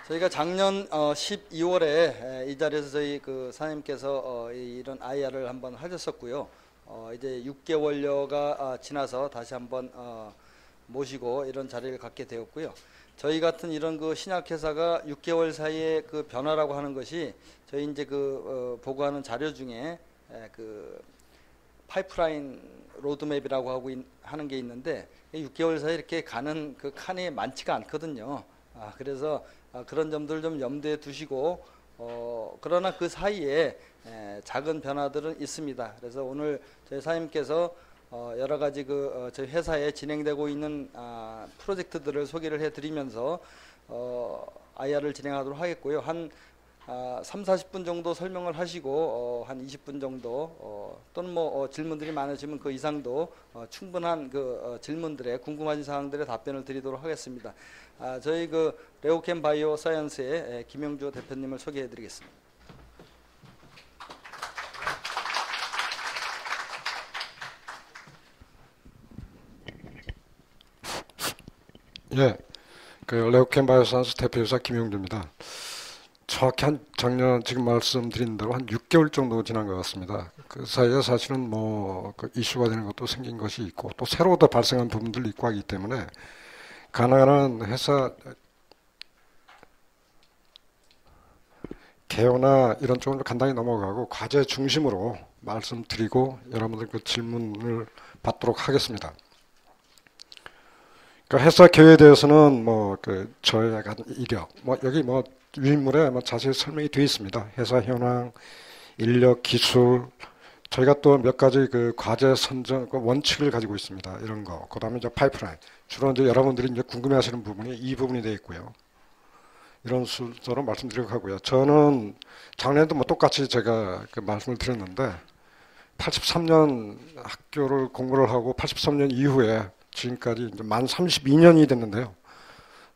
저희가 작년 12월에 이 자리에서 저희 그 사장님께서 이런 IR을 한번 하셨었고요. 이제 6개월여가 지나서 다시 한번 모시고 이런 자리를 갖게 되었고요. 저희 같은 이런 그 신약회사가 6개월 사이에 그 변화라고 하는 것이 저희 이제 그 보고하는 자료 중에 그 파이프라인 로드맵이라고 하는 게 있는데 6개월 사이에 이렇게 가는 그 칸이 많지가 않거든요. 그래서 그런 점들 좀 염두에 두시고 그러나 그 사이에 작은 변화들은 있습니다. 그래서 오늘 저희 사장님께서 여러 가지 그 저희 회사에 진행되고 있는 프로젝트들을 소개를 해드리면서 IR을 진행하도록 하겠고요. 한 3, 40분 정도 설명을 하시고 한 20분 정도 또는 뭐 질문들이 많으시면 그 이상도 충분한 그 질문들에 궁금하신 사항들에 답변을 드리도록 하겠습니다. 저희 그 레오캠 바이오 사이언스의 김영주 대표님을 소개해 드리겠습니다. 예, 그 레오캠 바이오 사이언스 대표이사 김영주입니다. 정확히 한 작년 지금 말씀드린 대로 한 6개월 정도 지난 것 같습니다. 그 사이에 사실은 그 이슈가 되는 것도 생긴 것이 있고 또 새로 더 발생한 부분들이 있고 하기 때문에 가능한 회사 개요나 이런 쪽으로 간단히 넘어가고 과제 중심으로 말씀드리고 여러분들 그 질문을 받도록 하겠습니다. 그 회사 개요에 대해서는 저희가 한 이력, 여기 위인물에 자세히 설명이 되어 있습니다. 회사 현황, 인력, 기술, 저희가 또 몇 가지 그 과제 선정 그 원칙을 가지고 있습니다. 이런 거. 그다음에 이제 파이프라인. 주로 이제 여러분들이 이제 궁금해하시는 부분이 이 부분이 되어 있고요. 이런 순서로 말씀드리려고 하고요. 저는 작년에도 똑같이 제가 그 말씀을 드렸는데 83년 학교를 공부를 하고 83년 이후에 지금까지 이제 만 32년이 됐는데요.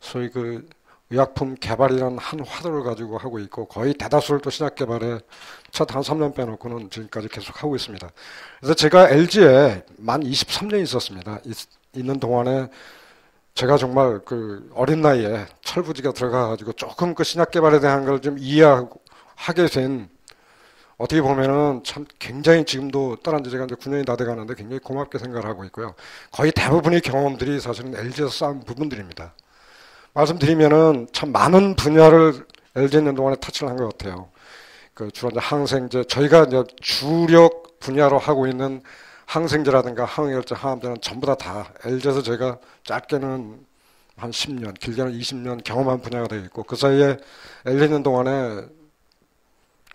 소위 그 의약품 개발이라는 한 화두를 가지고 하고 있고 거의 대다수를 또 신약 개발에 첫 한 3년 빼놓고는 지금까지 계속 하고 있습니다. 그래서 제가 LG에 만 23년 있었습니다. 있는 동안에 제가 정말 그 어린 나이에 철부지가 들어가가지고 조금 그 신약 개발에 대한 걸 좀 이해하게 된 어떻게 보면은 참 굉장히 지금도 떠난 지 제가 이제 9년이 다 돼가는데 굉장히 고맙게 생각을 하고 있고요. 거의 대부분의 경험들이 사실은 LG에서 쌓은 부분들입니다. 말씀드리면은 참 많은 분야를 LG에 있는 동안에 터치를 한 것 같아요. 그 주로 이제 항생제, 저희가 이제 주력 분야로 하고 있는 항생제라든가 항열제, 항암제는 전부 다 LG에서 제가 짧게는 한 10년, 길게는 20년 경험한 분야가 되어 있고 그 사이에 LG에 있는 동안에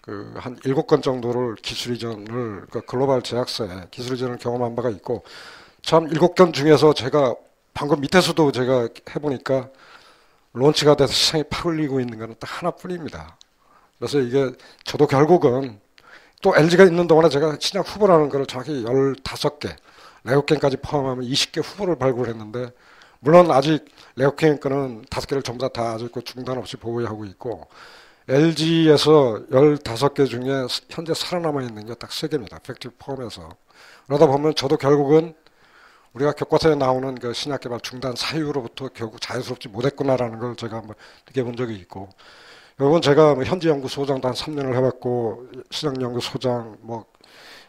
그 한 7건 정도를 기술 이전을 그 글로벌 제약사에 기술 이전을 경험한 바가 있고 참 7건 중에서 제가 방금 밑에서도 제가 해보니까 론치가 돼서 시장이 팍 울리고 있는 것은 딱 하나뿐입니다. 그래서 이게 저도 결국은 또 LG가 있는 동안에 제가 신약 후보라는 걸 정확히 15개, 레오캠까지 포함하면 20개 후보를 발굴했는데 물론 아직 레오캠 거는 5개를 전부 다 아직 중단 없이 보유하고 있고 LG에서 15개 중에 현재 살아남아 있는 게 딱 3개입니다. 팩트 포함해서. 그러다 보면 저도 결국은 우리가 교과서에 나오는 그 신약 개발 중단 사유로부터 결국 자유스럽지 못했구나라는 걸 제가 한번 느껴본 적이 있고, 여러분 제가 현지 연구소장도 한 3년을 해봤고 시장 연구소장,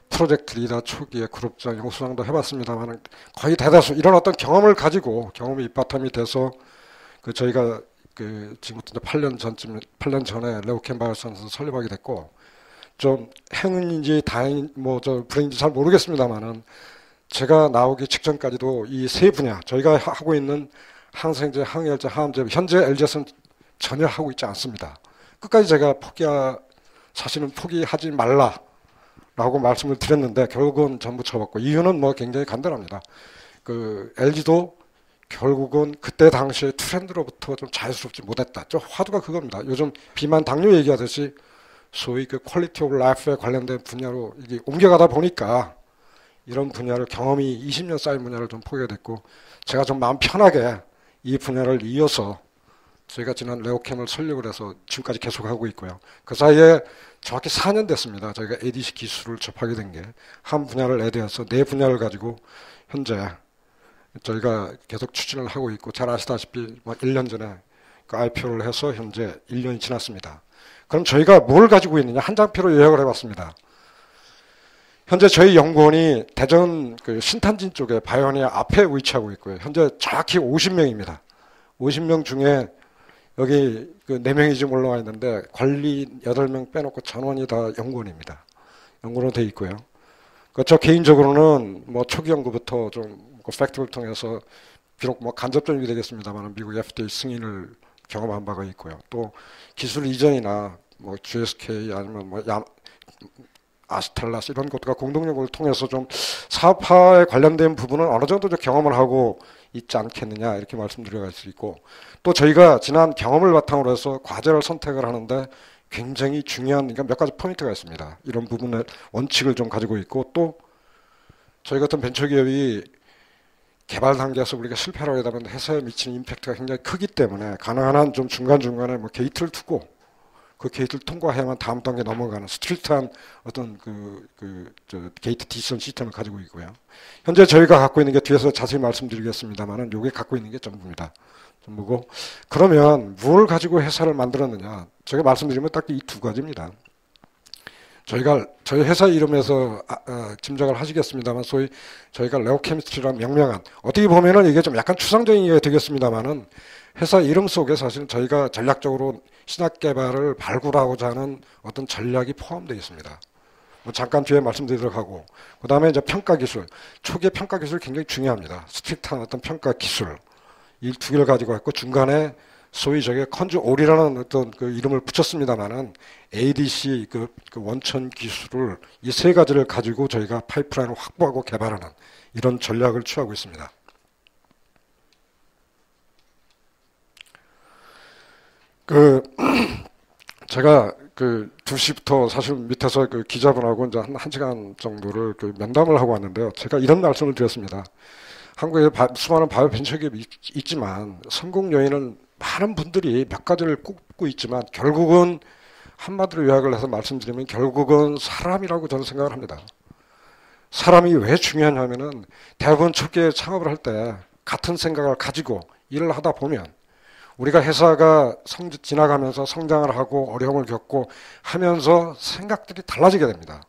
프로젝트 리더 초기에 그룹장, 연구소장도 해봤습니다만 거의 대다수 이런 어떤 경험을 가지고 경험이 입바탕이 돼서 그 저희가 그 지금부터 8년 전에 레오캠 바이오사이언스 설립하게 됐고, 좀 행운인지 불행인지 잘 모르겠습니다만은 제가 나오기 직전까지도 이 세 분야 저희가 하고 있는 항생제, 항열제, 항암제 현재 LG에서는 전혀 하고 있지 않습니다. 끝까지 제가 사실은 포기하지 말라라고 말씀을 드렸는데 결국은 전부 접었고 이유는 굉장히 간단합니다. 그 LG도 결국은 그때 당시에 트렌드로부터 좀 자유스럽지 못했다. 좀 화두가 그겁니다. 요즘 비만 당뇨 얘기하듯이 소위 그 퀄리티 오브 라이프에 관련된 분야로 이게 옮겨가다 보니까 이런 분야를 경험이 20년 쌓인 분야를 좀 포기가 됐고 제가 좀 마음 편하게 이 분야를 이어서 저희가 지난 레오캠을 설립을 해서 지금까지 계속하고 있고요. 그 사이에 정확히 4년 됐습니다. 저희가 ADC 기술을 접하게 된 게 한 분야를 애대해서 네 분야를 가지고 현재 저희가 계속 추진을 하고 있고 잘 아시다시피 1년 전에 그 IPO를 해서 현재 1년이 지났습니다. 그럼 저희가 뭘 가지고 있느냐? 한 장표로 요약을 해봤습니다. 현재 저희 연구원이 대전 그 신탄진 쪽에 바이오니아 앞에 위치하고 있고요. 현재 정확히 50명입니다. 50명 중에 여기 그 4명이 지금 올라와 있는데 관리 8명 빼놓고 전원이 다 연구원입니다. 연구원으로 돼 있고요. 저 개인적으로는 뭐 초기 연구부터 좀 팩트를 통해서 비록 뭐 간접적이 되겠습니다만 미국 FDA 승인을 경험한 바가 있고요. 또 기술 이전이나 뭐 GSK 아니면 뭐 아스텔라스 이런 것들과 공동 연구를 통해서 좀 사업화에 관련된 부분은 어느 정도 경험을 하고 있지 않겠느냐 이렇게 말씀드릴 수 있고, 또 저희가 지난 경험을 바탕으로 해서 과제를 선택을 하는데 굉장히 중요한 그러니까 몇 가지 포인트가 있습니다. 이런 부분의 원칙을 좀 가지고 있고, 또 저희 같은 벤처기업이 개발 단계에서 우리가 실패를 하게 되면 회사에 미치는 임팩트가 굉장히 크기 때문에 가능한 한 좀 중간중간에 뭐 게이트를 두고 그 게이트를 통과해야만 다음 단계 넘어가는 스트릭트한 어떤 게이트 디시전 시스템을 가지고 있고요. 현재 저희가 갖고 있는 게 뒤에서 자세히 말씀드리겠습니다만은 요게 갖고 있는 게 전부입니다. 전부고, 그러면 뭘 가지고 회사를 만들었느냐? 제가 말씀드리면 딱 이 두 가지입니다. 저희 회사 이름에서 짐작을 하시겠습니다만 소위 저희가 레오케미스트리라는 명명한, 어떻게 보면은 이게 좀 약간 추상적인 얘기가 되겠습니다만은 회사 이름 속에 사실 저희가 전략적으로 신약 개발을 발굴하고자 하는 어떤 전략이 포함되어 있습니다. 뭐 잠깐 뒤에 말씀드리도록 하고, 그 다음에 이제 평가 기술, 초기의 평가 기술 굉장히 중요합니다. 스트릭트한 어떤 평가 기술, 이 두 개를 가지고 있고, 중간에 소위 저게 컨주올이라는 어떤 그 이름을 붙였습니다만은 ADC 그 원천 기술을 이 세 가지를 가지고 저희가 파이프라인을 확보하고 개발하는 이런 전략을 취하고 있습니다. 제가 2시부터 사실 밑에서 기자분하고 이제 한 시간 정도를 면담을 하고 왔는데요. 제가 이런 말씀을 드렸습니다. 한국에 수많은 바이오 벤처 기업이 있지만 성공 요인은 많은 분들이 몇 가지를 꼽고 있지만 결국은 한마디로 요약을 해서 말씀드리면 결국은 사람이라고 저는 생각을 합니다. 사람이 왜 중요하냐면은 대부분 초기에 창업을 할 때 같은 생각을 가지고 일을 하다 보면 우리가 회사가 지나가면서 성장을 하고 어려움을 겪고 하면서 생각들이 달라지게 됩니다.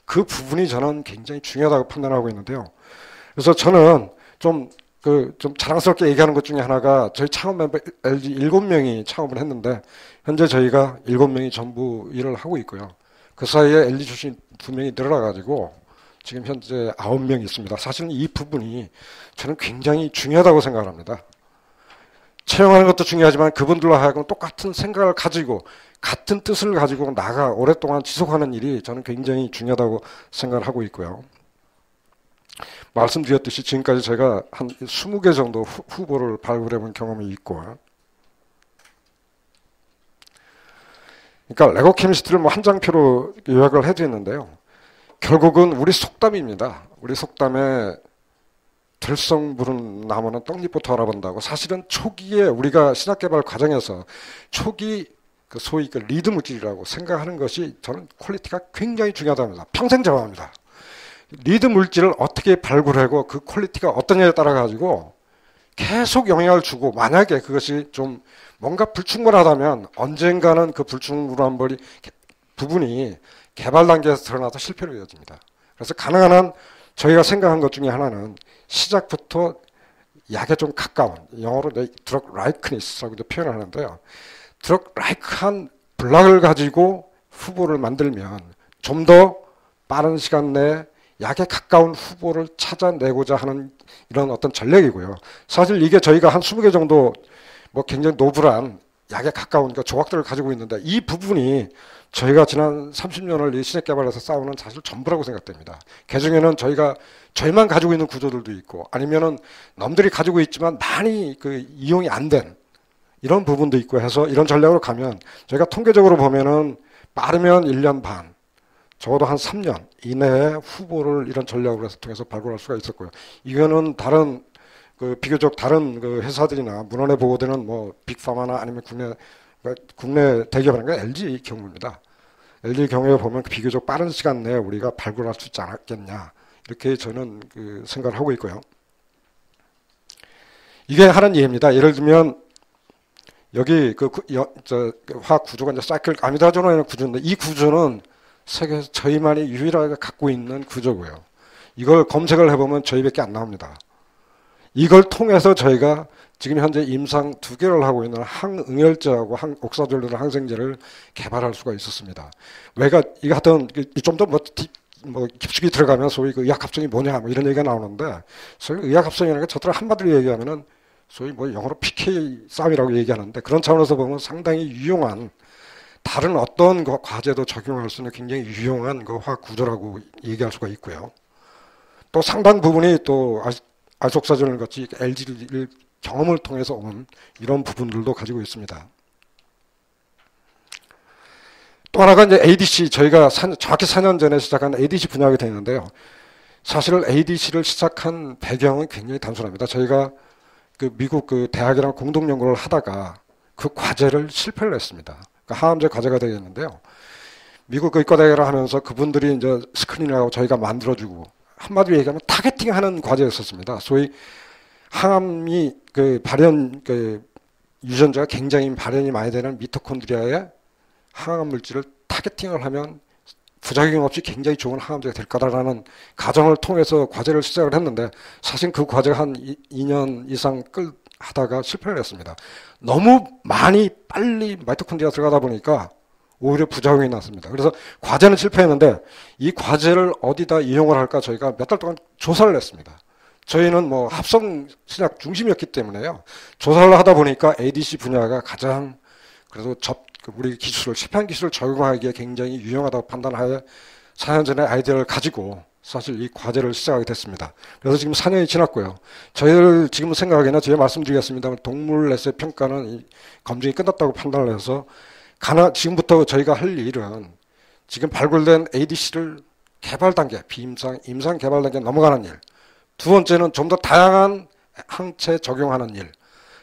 그 부분이 저는 굉장히 중요하다고 판단하고 있는데요. 그래서 저는 좀 자랑스럽게 얘기하는 것 중에 하나가 저희 창업 멤버 LG 7명이 창업을 했는데 현재 저희가 7명이 전부 일을 하고 있고요. 그 사이에 LG 출신 2명이 늘어나가지고 지금 현재 9명이 있습니다. 사실은 이 부분이 저는 굉장히 중요하다고 생각을 합니다. 채용하는 것도 중요하지만 그분들로 하여금 똑같은 생각을 가지고 같은 뜻을 가지고 오랫동안 지속하는 일이 저는 굉장히 중요하다고 생각을 하고 있고요. 말씀드렸듯이 지금까지 제가 한 20개 정도 후보를 발굴해 본 경험이 있고, 그러니까 레고 케미스트리를 뭐 한 장표로 요약을 해드렸는데요. 결국은 우리 속담입니다. 우리 속담에 들성 부른 나무는 떡잎부터 알아본다고. 사실은 초기에 우리가 신약 개발 과정에서 초기 소위 리드 물질이라고 생각하는 것이 저는 퀄리티가 굉장히 중요하답니다. 평생 작업합니다. 리드 물질을 어떻게 발굴하고 그 퀄리티가 어떠냐에 따라 가지고 계속 영향을 주고, 만약에 그것이 좀 뭔가 불충분하다면 언젠가는 그 불충분한 부분이 개발 단계에서 드러나서 실패로 이어집니다. 그래서 가능한 한 저희가 생각한 것 중에 하나는 시작부터 약에 좀 가까운, 영어로 드럭 라이크니스라고 표현을 하는데요. 드럭 라이크한 블락을 가지고 후보를 만들면 좀 더 빠른 시간 내에 약에 가까운 후보를 찾아내고자 하는 이런 어떤 전략이고요. 사실 이게 저희가 한 20개 정도 뭐 굉장히 노블한 약에 가까운 조각들을 가지고 있는데, 이 부분이 저희가 지난 30년을 이 신약 개발에서 싸우는 사실 전부라고 생각됩니다. 그 중에는 저희만 가지고 있는 구조들도 있고, 아니면은 남들이 가지고 있지만 많이 이용이 안 된 이런 부분도 있고 해서 이런 전략으로 가면 저희가 통계적으로 보면은 빠르면 1년 반, 적어도 한 3년 이내에 후보를 이런 전략으로 해서 통해서 발굴할 수가 있었고요. 이거는 다른 비교적 다른 회사들이나 문헌에 보고되는 뭐 빅파마나 아니면 국내 대기업이라는 게 LG 경우입니다. LG 경우에 보면 비교적 빠른 시간 내에 우리가 발굴할 수 있지 않았겠냐, 이렇게 저는 생각을 하고 있고요. 이게 하는 예입니다. 예를 들면 여기 그 화학 구조가 이제 사이클 아미다존이라는 구조인데 이 구조는 세계에서 저희만이 유일하게 갖고 있는 구조고요. 이걸 검색을 해보면 저희밖에 안 나옵니다. 이걸 통해서 저희가 지금 현재 임상 2개를 하고 있는 항응열제하고 항옥사졸리는 항생제를 개발할 수가 있었습니다. 왜가 이거 하여튼 좀 더 뭐 깊숙이 들어가면 소위 그 의학합성이 뭐냐 뭐 이런 얘기가 나오는데 소위 의학합성이라는 게 저들 한마디로 얘기하면은 소위 뭐 영어로 PK 싸움이라고 얘기하는데 그런 차원에서 보면 상당히 유용한 다른 어떤 과제도 적용할 수 있는 굉장히 유용한 그 화학 구조라고 얘기할 수가 있고요. 또 상당 부분이 또 알속사전을 같이 LG를 경험을 통해서 온 이런 부분들도 가지고 있습니다. 또 하나가 이제 ADC, 저희가 정확히 4년 전에 시작한 ADC 분야가 되는데요. 사실 ADC를 시작한 배경은 굉장히 단순합니다. 저희가 그 미국 그 대학이랑 공동 연구를 하다가 그 과제를 실패를 했습니다. 그러니까 항암제 과제가 되겠는데요. 미국 그 의과대학을 하면서 그분들이 이제 스크린하고 저희가 만들어주고 한마디로 얘기하면 타겟팅하는 과제였었습니다. 소위 항암이 그 발현 그 유전자가 굉장히 발현이 많이 되는 미토콘드리아의 항암 물질을 타겟팅을 하면 부작용 없이 굉장히 좋은 항암제가 될 거라는 가정을 통해서 과제를 시작을 했는데 사실 그 과제가 한 2년 이상 하다가 실패를 했습니다. 너무 많이 빨리 미토콘드리아 들어가다 보니까 오히려 부작용이 났습니다. 그래서 과제는 실패했는데 이 과제를 어디다 이용을 할까 저희가 몇 달 동안 조사를 했습니다. 저희는 뭐 합성 신약 중심이었기 때문에요. 조사를 하다 보니까 ADC 분야가 가장 그래도 우리 기술을 실패한 기술을 적용하기에 굉장히 유용하다고 판단하여 4년 전에 아이디어를 가지고 사실 이 과제를 시작하게 됐습니다. 그래서 지금 4년이 지났고요. 저희를 지금 생각하기에는 제가 말씀드리겠습니다만 동물에서의 평가는 검증이 끝났다고 판단을 해서 지금부터 저희가 할 일은 지금 발굴된 ADC를 개발 단계, 비임상, 임상 개발 단계 넘어가는 일. 두 번째는 좀 더 다양한 항체 적용하는 일.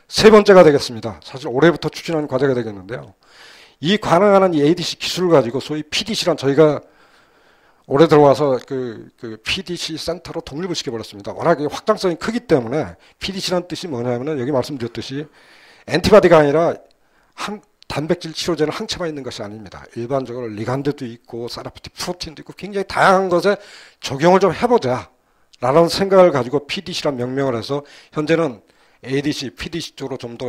세 번째가 되겠습니다. 사실 올해부터 추진하는 과제가 되겠는데요. 이 가능한 이 ADC 기술을 가지고 소위 PDC란 저희가 올해 들어와서 그 PDC 센터로 독립을 시켜버렸습니다. 워낙 확장성이 크기 때문에 PDC란 뜻이 뭐냐면은 여기 말씀드렸듯이 엔티바디가 아니라 단백질 치료제는 항체만 있는 것이 아닙니다. 일반적으로 리간드도 있고 세라피틱 프로틴도 있고 굉장히 다양한 것에 적용을 좀 해보자 라는 생각을 가지고 PDC란 명명을 해서 현재는 ADC, PDC 쪽으로 좀 더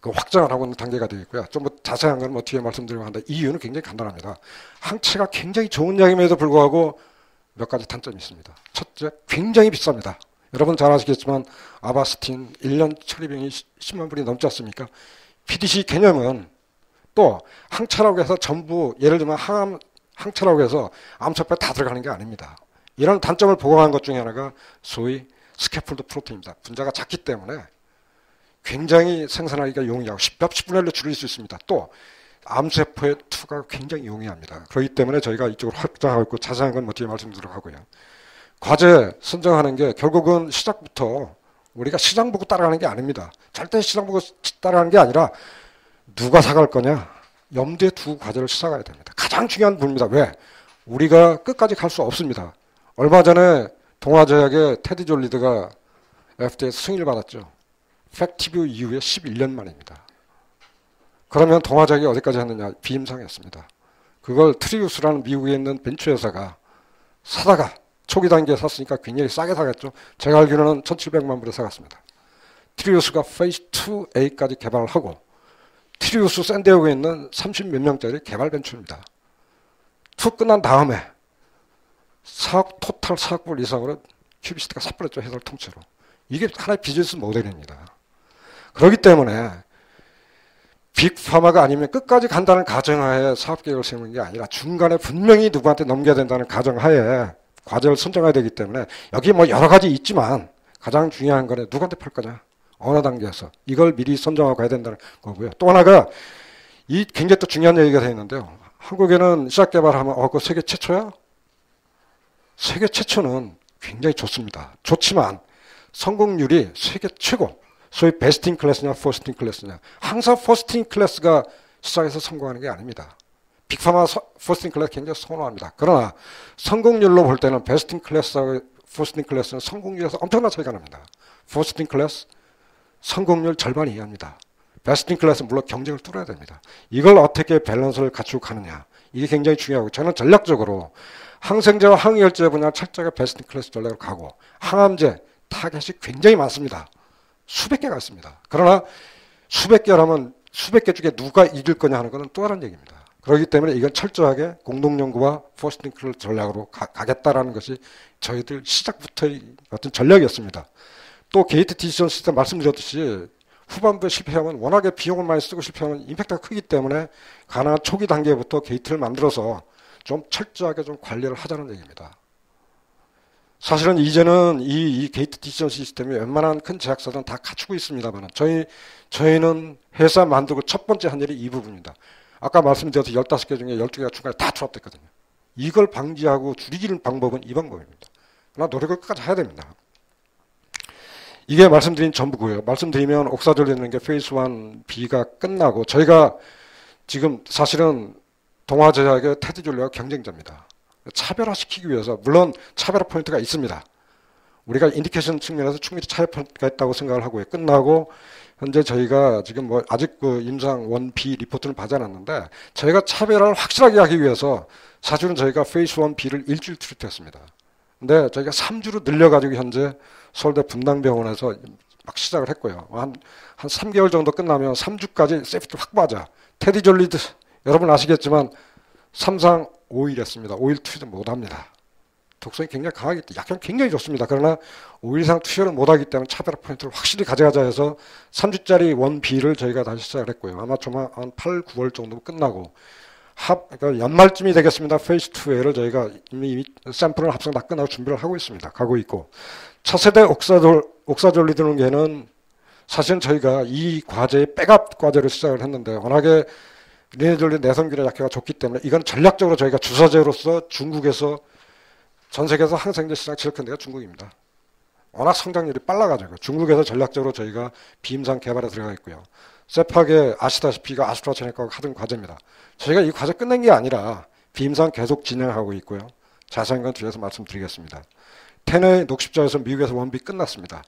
그 확장을 하고 있는 단계가 되겠고요. 좀 뭐 자세한 건 뭐 뒤에 말씀드리고 하는데 이유는 굉장히 간단합니다. 항체가 굉장히 좋은 약임에도 불구하고 몇 가지 단점이 있습니다. 첫째, 굉장히 비쌉니다. 여러분 잘 아시겠지만 아바스틴 1년 처리비용이 10만 불이 넘지 않습니까? PDC 개념은 또 항체라고 해서 전부 예를 들면 항체라고 해서 암초뼈 다 들어가는 게 아닙니다. 이런 단점을 보강한 것 중에 하나가 소위 스캐폴드 프로테인입니다. 분자가 작기 때문에 굉장히 생산하기가 용이하고 몇 10분의 1로 줄일 수 있습니다. 또 암세포의 투과가 굉장히 용이합니다. 그렇기 때문에 저희가 이쪽으로 확장하고 있고 자세한 건 뭐 뒤에 말씀드리도록 하고요. 과제 선정하는 게 결국은 시작부터 우리가 시장 보고 따라가는 게 아닙니다. 절대 시장 보고 따라가는 게 아니라 누가 사갈 거냐 염두에 두고 과제를 시작해야 됩니다. 가장 중요한 부분입니다. 왜? 우리가 끝까지 갈 수 없습니다. 얼마 전에 동아제약의 테디 졸리드가 FDA에서 승인을 받았죠. 팩티뷰 이후에 11년 만입니다. 그러면 동아제약이 어디까지 했느냐? 비임상이었습니다. 그걸 트리우스라는 미국에 있는 벤처회사가 사다가 초기 단계에 샀으니까 굉장히 싸게 사겠죠. 제가 알기로는 1,700만 불에 사갔습니다. 트리우스가 페이스 2A까지 개발을 하고 트리우스 샌디에고에 있는 30몇 명짜리 개발 벤처입니다. 2 끝난 다음에 토탈 4억 불 이상으로 큐비시티가 삽버렸죠. 회사를 통째로. 이게 하나의 비즈니스 모델입니다. 그렇기 때문에 빅파마가 아니면 끝까지 간다는 가정하에 사업계획을 세우는 게 아니라 중간에 분명히 누구한테 넘겨야 된다는 가정하에 과제를 선정해야 되기 때문에 여기 뭐 여러 가지 있지만 가장 중요한 거는 누구한테 팔 거냐 어느 단계에서 이걸 미리 선정하고 가야 된다는 거고요. 또 하나가 이 굉장히 또 중요한 얘기가 되어 있는데요. 한국에는 시작 개발하면 그거 세계 최초야? 세계 최초는 굉장히 좋습니다. 좋지만 성공률이 세계 최고 소위 베스트 인 클래스냐 퍼스트 인 클래스냐 항상 퍼스트 인 클래스가 시작해서 성공하는 게 아닙니다. 빅파마 퍼스트 인 클래스 굉장히 선호합니다. 그러나 성공률로 볼 때는 베스트 인 클래스하고 퍼스트 인 클래스는 성공률에서 엄청난 차이가 납니다. 퍼스트 인 클래스 성공률 절반 이하입니다. 베스트 인 클래스 물론 경쟁을 뚫어야 됩니다. 이걸 어떻게 밸런스를 갖추고 가느냐. 이게 굉장히 중요하고 저는 전략적으로 항생제와 항열제 분야 철저하게 베스트 인 클래스 전략으로 가고 항암제, 타겟이 굉장히 많습니다. 수백 개가 있습니다. 그러나 수백 개라면 수백 개 중에 누가 이길 거냐 하는 것은 또 다른 얘기입니다. 그렇기 때문에 이건 철저하게 공동연구와 퍼스트 인 클래스 전략으로 가겠다라는 것이 저희들 시작부터의 어떤 전략이었습니다. 또 게이트 디시전 시스템 말씀드렸듯이 후반부에 실패하면 워낙에 비용을 많이 쓰고 실패하면 임팩트가 크기 때문에 가능한 초기 단계부터 게이트를 만들어서 좀 철저하게 좀 관리를 하자는 얘기입니다. 사실은 이제는 이 게이트 디시전 시스템이 웬만한 큰 제약사들은 다 갖추고 있습니다만 저희는 회사 만들고 첫 번째 한 일이 이 부분입니다. 아까 말씀드렸듯이 15개 중에 12개가 중간에 다 트랍됐거든요. 이걸 방지하고 줄이는 방법은 이 방법입니다. 그러나 노력을 끝까지 해야 됩니다. 이게 말씀드린 전부고요. 말씀드리면 옥사졸리는 게 페이스 1B가 끝나고 저희가 지금 사실은 동화제약의 테드졸리와 경쟁자입니다. 차별화시키기 위해서 물론 차별화 포인트가 있습니다. 우리가 인디케이션 측면에서 충분히 차별 포인트가 있다고 생각을 하고요. 끝나고 현재 저희가 지금 뭐 아직 그 임상 1B 리포트를 받지 않았는데 저희가 차별화를 확실하게 하기 위해서 사실은 저희가 페이스 1B를 일주일 트리트했습니다. 근데 저희가 3주로 늘려가지고 현재 서울대 분당병원에서 막 시작을 했고요. 한 3개월 정도 끝나면 3주까지 세이프티 확보하자. 테디졸리드 여러분 아시겠지만 3상 5일 했습니다. 5일 투여를 못합니다. 독성이 굉장히 강하기 때문에 약효는 굉장히 좋습니다. 그러나 5일 이상 투여를 못하기 때문에 차별화 포인트를 확실히 가져가자 해서 3주짜리 1B를 저희가 다시 시작을 했고요. 아마 좀 한 8, 9월 정도 끝나고 그러니까 연말쯤이 되겠습니다. 페이스 2A를 저희가 이미 샘플을 합성 다 끝나고 준비를 하고 있습니다. 가고 있고 차세대 옥사졸리드는게는 사실은 저희가 이 과제의 백업 과제로 시작을 했는데 워낙에 리네졸린 내성균의 약효가 좋기 때문에 이건 전략적으로 저희가 주사제로서 중국에서 전 세계에서 항생제 시장 제일 큰 데가 중국입니다. 워낙 성장률이 빨라가지고 중국에서 전략적으로 저희가 비임상 개발에 들어가 있고요. 세팍에 아시다시피 이거 아스트라제네카가 하던 과제입니다. 저희가 이 과제 끝낸 게 아니라 비임상 계속 진행하고 있고요. 자세한 건 뒤에서 말씀드리겠습니다. 테네 녹십자에서 미국에서 1B 끝났습니다.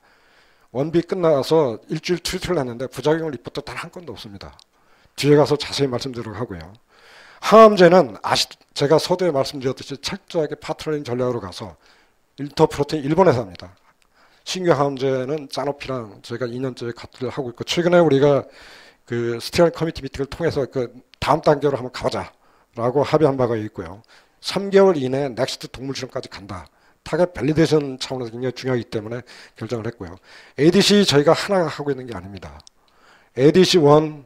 1B 끝나서 일주일 트리트를 했는데 부작용 리포트 단 한 건도 없습니다. 뒤에 가서 자세히 말씀드리도록 하고요. 항암제는 제가 서두에 말씀드렸듯이 철저하게 파트너링 전략으로 가서 인터프로테인 일본에서 합니다. 신규 항암제는 짜노피랑 저희가 2년째 같이 하고 있고 최근에 우리가 그 스티어링 커미티 미팅을 통해서 그 다음 단계로 한번 가보자라고 합의한 바가 있고요. 3개월 이내에 넥스트 동물 실험까지 간다. 타겟 밸리데이션 차원에서 굉장히 중요하기 때문에 결정을 했고요. ADC 저희가 하나 하고 있는 게 아닙니다. ADC1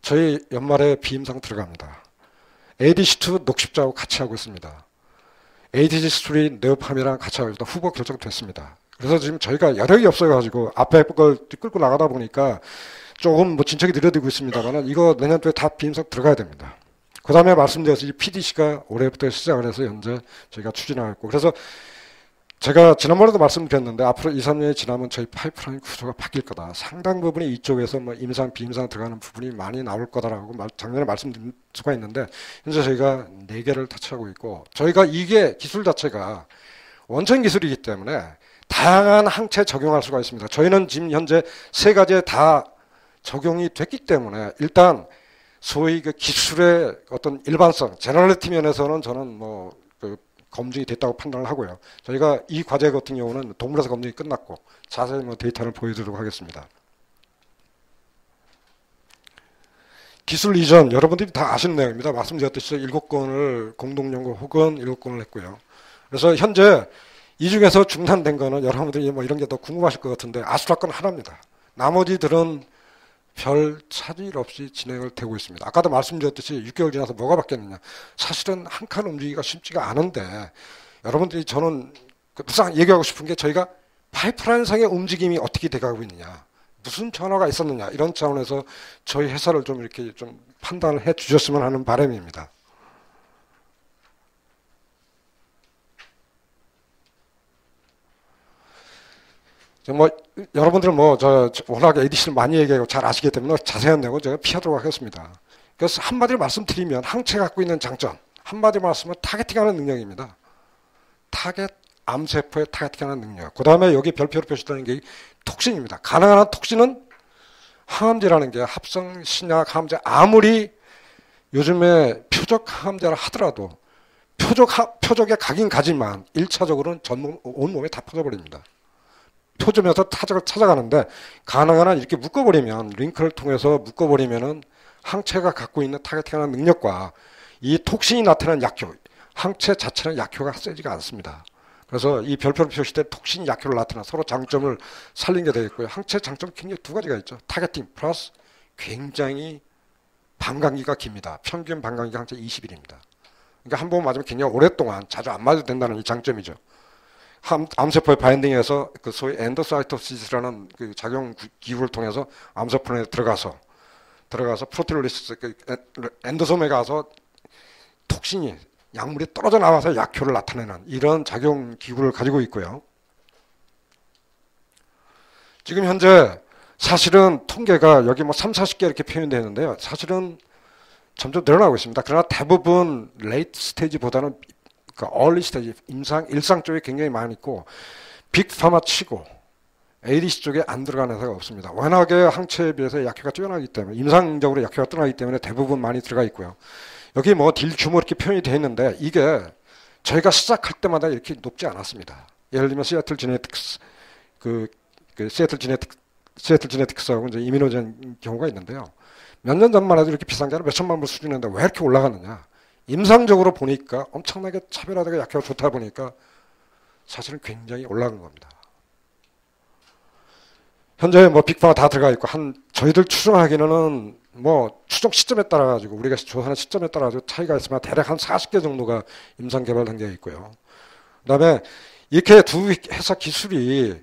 저희 연말에 비임상 들어갑니다. ADC2 녹십자하고 같이 하고 있습니다. ADC3 네오팜이랑 같이 하고 있습니다. 후보 결정됐습니다. 그래서 지금 저희가 여력이 없어가지고 앞에 걸 끌고 나가다 보니까 조금 뭐 진척이 느려지고 있습니다만 이거 내년도에 다 비임상 들어가야 됩니다. 그 다음에 말씀드렸듯이 PDC가 올해부터 시작을 해서 현재 저희가 추진하고 있고 그래서 제가 지난번에도 말씀드렸는데 앞으로 2, 3년이 지나면 저희 파이프라인 구조가 바뀔 거다. 상당 부분이 이쪽에서 뭐 임상, 비임상 들어가는 부분이 많이 나올 거다라고 작년에 말씀드린 수가 있는데 현재 저희가 4개를 터치하고 있고 저희가 이게 기술 자체가 원천 기술이기 때문에 다양한 항체 적용할 수가 있습니다. 저희는 지금 현재 3가지에 다 적용이 됐기 때문에 일단 소위 그 기술의 어떤 일반성, 제너럴리티 면에서는 저는 그 검증이 됐다고 판단을 하고요. 저희가 이 과제 같은 경우는 동물에서 검증이 끝났고 자세히 데이터를 보여드리도록 하겠습니다. 기술 이전 여러분들이 다 아시는 내용입니다. 말씀드렸듯이 7건을 공동연구 혹은 7건을 했고요. 그래서 현재 이 중에서 중단된 거는 여러분들이 뭐 이런 게 더 궁금하실 것 같은데 아수라 건 하나입니다. 나머지들은 별 차질 없이 진행을 되고 있습니다. 아까도 말씀드렸듯이 6개월 지나서 뭐가 바뀌었느냐. 사실은 한 칸 움직이기가 쉽지가 않은데 여러분들이 저는 항상 얘기하고 싶은 게 저희가 파이프라인상의 움직임이 어떻게 돼가고 있느냐. 무슨 변화가 있었느냐. 이런 차원에서 저희 회사를 좀 이렇게 좀 판단을 해 주셨으면 하는 바람입니다. 뭐 여러분들은 워낙 ADC를 많이 얘기하고 잘 아시기 때문에 자세한 내용은 제가 피하도록 하겠습니다. 그래서 한마디로 말씀드리면 항체 갖고 있는 장점, 한마디로 말씀은 타겟팅하는 능력입니다. 타겟 암세포에 타겟팅하는 능력. 그 다음에 여기 별표로 표시되는 게 톡신입니다. 가능한 한 톡신은 항암제라는 게 합성 신약 항암제 아무리 요즘에 표적 항암제라 하더라도 표적에 가긴 가지만 1차적으로는 온몸에 다 퍼져버립니다. 표점에서 타적을 찾아가는데 가능한 한 이렇게 묶어버리면 링크를 통해서 묶어버리면은 항체가 갖고 있는 타겟팅하는 능력과 이 톡신이 나타나는 약효, 항체 자체는 약효가 세지가 않습니다. 그래서 이 별표로 표시된 톡신 약효를 나타나 서로 장점을 살린 게 되겠고요. 항체 장점 굉장히 두 가지가 있죠. 타겟팅 플러스 굉장히 반감기가 깁니다. 평균 반감기가 항체 20일입니다. 그러니까 한 번 맞으면 굉장히 오랫동안 자주 안 맞아도 된다는 이 장점이죠. 암세포의 바인딩에서 그 소위 엔도사이토시스라는 그 작용 기구를 통해서 암세포 내에 들어가서 프로테올리시스 엔도솜에 가서 톡신이 약물이 떨어져 나와서 약효를 나타내는 이런 작용 기구를 가지고 있고요. 지금 현재 사실은 통계가 여기 뭐 3, 40개 이렇게 표현되어 있는데요. 사실은 점점 늘어나고 있습니다. 그러나 대부분 레이트 스테이지보다는 그러니까 얼리 스테이지, 일상 쪽에 굉장히 많이 있고 빅파마 치고 ADC 쪽에 안 들어가는 회사가 없습니다. 워낙에 항체에 비해서 약효가 뛰어나기 때문에 임상적으로 약효가 뛰어나기 때문에 대부분 많이 들어가 있고요. 여기 뭐 딜 규모 이렇게 표현이 되어 있는데 이게 저희가 시작할 때마다 이렇게 높지 않았습니다. 예를 들면 시애틀 지네틱스 시애틀 지네틱스하고 이제 이미노젠 경우가 있는데요. 몇 년 전만 해도 이렇게 비싼 게 아니라 몇 천만 불 수준인데 왜 이렇게 올라갔느냐? 임상적으로 보니까 엄청나게 차별화되고 약효가 좋다 보니까 사실은 굉장히 올라간 겁니다. 현재 뭐 빅파가 다 들어가 있고 저희들 추정하기는 뭐 추정 시점에 따라 가지고 우리가 조사하는 시점에 따라 가지고 차이가 있으면 대략 한 40개 정도가 임상 개발 단계에 있고요. 그다음에 이렇게 두 회사 기술이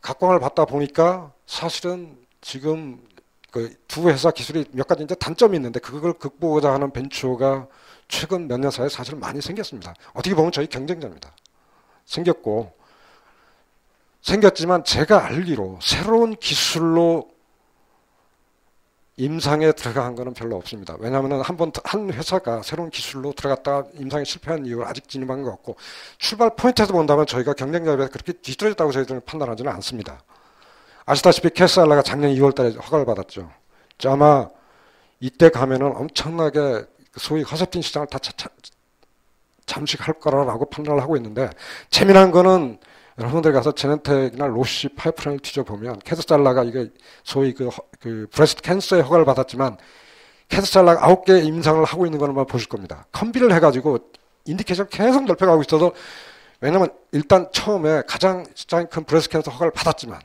각광을 받다 보니까 사실은 지금 그 두 회사 기술이 몇 가지 이제 단점이 있는데 그걸 극복하자 하는 벤처가 최근 몇 년 사이에 사실 많이 생겼습니다. 어떻게 보면 저희 경쟁자입니다. 생겼지만 제가 알기로 새로운 기술로 임상에 들어간 거는 별로 없습니다. 왜냐하면 한 회사가 새로운 기술로 들어갔다가 임상에 실패한 이유를 아직 진입한 것 같고 출발 포인트에서 본다면 저희가 경쟁자에 비해서 그렇게 뒤떨어졌다고 저희들은 판단하지는 않습니다. 아시다시피 캐스알라가 작년 2월 달에 허가를 받았죠. 아마 이때 가면은 엄청나게 소위 허세핀 시장을 다 잠식할 거라고 판단을 하고 있는데 재미난 거는 여러분들 가서 제넨텍이나 로시 파이프라인을 뒤져보면 캐스알라가 이게 소위 그 브레스트 캔서에 허가를 받았지만 캐스알라가 9개 임상을 하고 있는 것만 보실 겁니다. 컴비를 해가지고 인디케이션 계속 넓혀가고 있어서 왜냐면 일단 처음에 가장 시장이 큰 브레스트 캔서 허가를 받았지만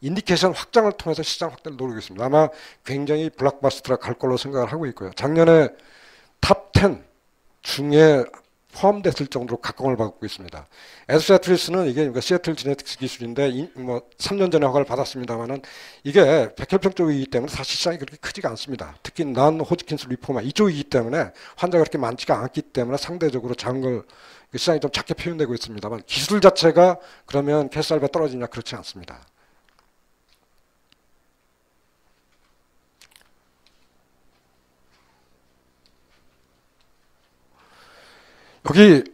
인디케이션 확장을 통해서 시장 확대를 노리고 있습니다. 아마 굉장히 블록버스터가 갈 걸로 생각을 하고 있고요. 작년에 탑 10 중에 포함됐을 정도로 각광을 받고 있습니다. 에스세트리스는 이게 시애틀 지네틱스 기술인데 뭐 3년 전에 허가를 받았습니다만은 이게 백혈병 쪽이기 때문에 사실 시장이 그렇게 크지가 않습니다. 특히 난 호지킨스 리포마 이쪽이기 때문에 환자가 그렇게 많지가 않기 때문에 상대적으로 작은 걸 시장이 좀 작게 표현되고 있습니다만 기술 자체가 그러면 캐스알바 떨어지냐 그렇지 않습니다. 여기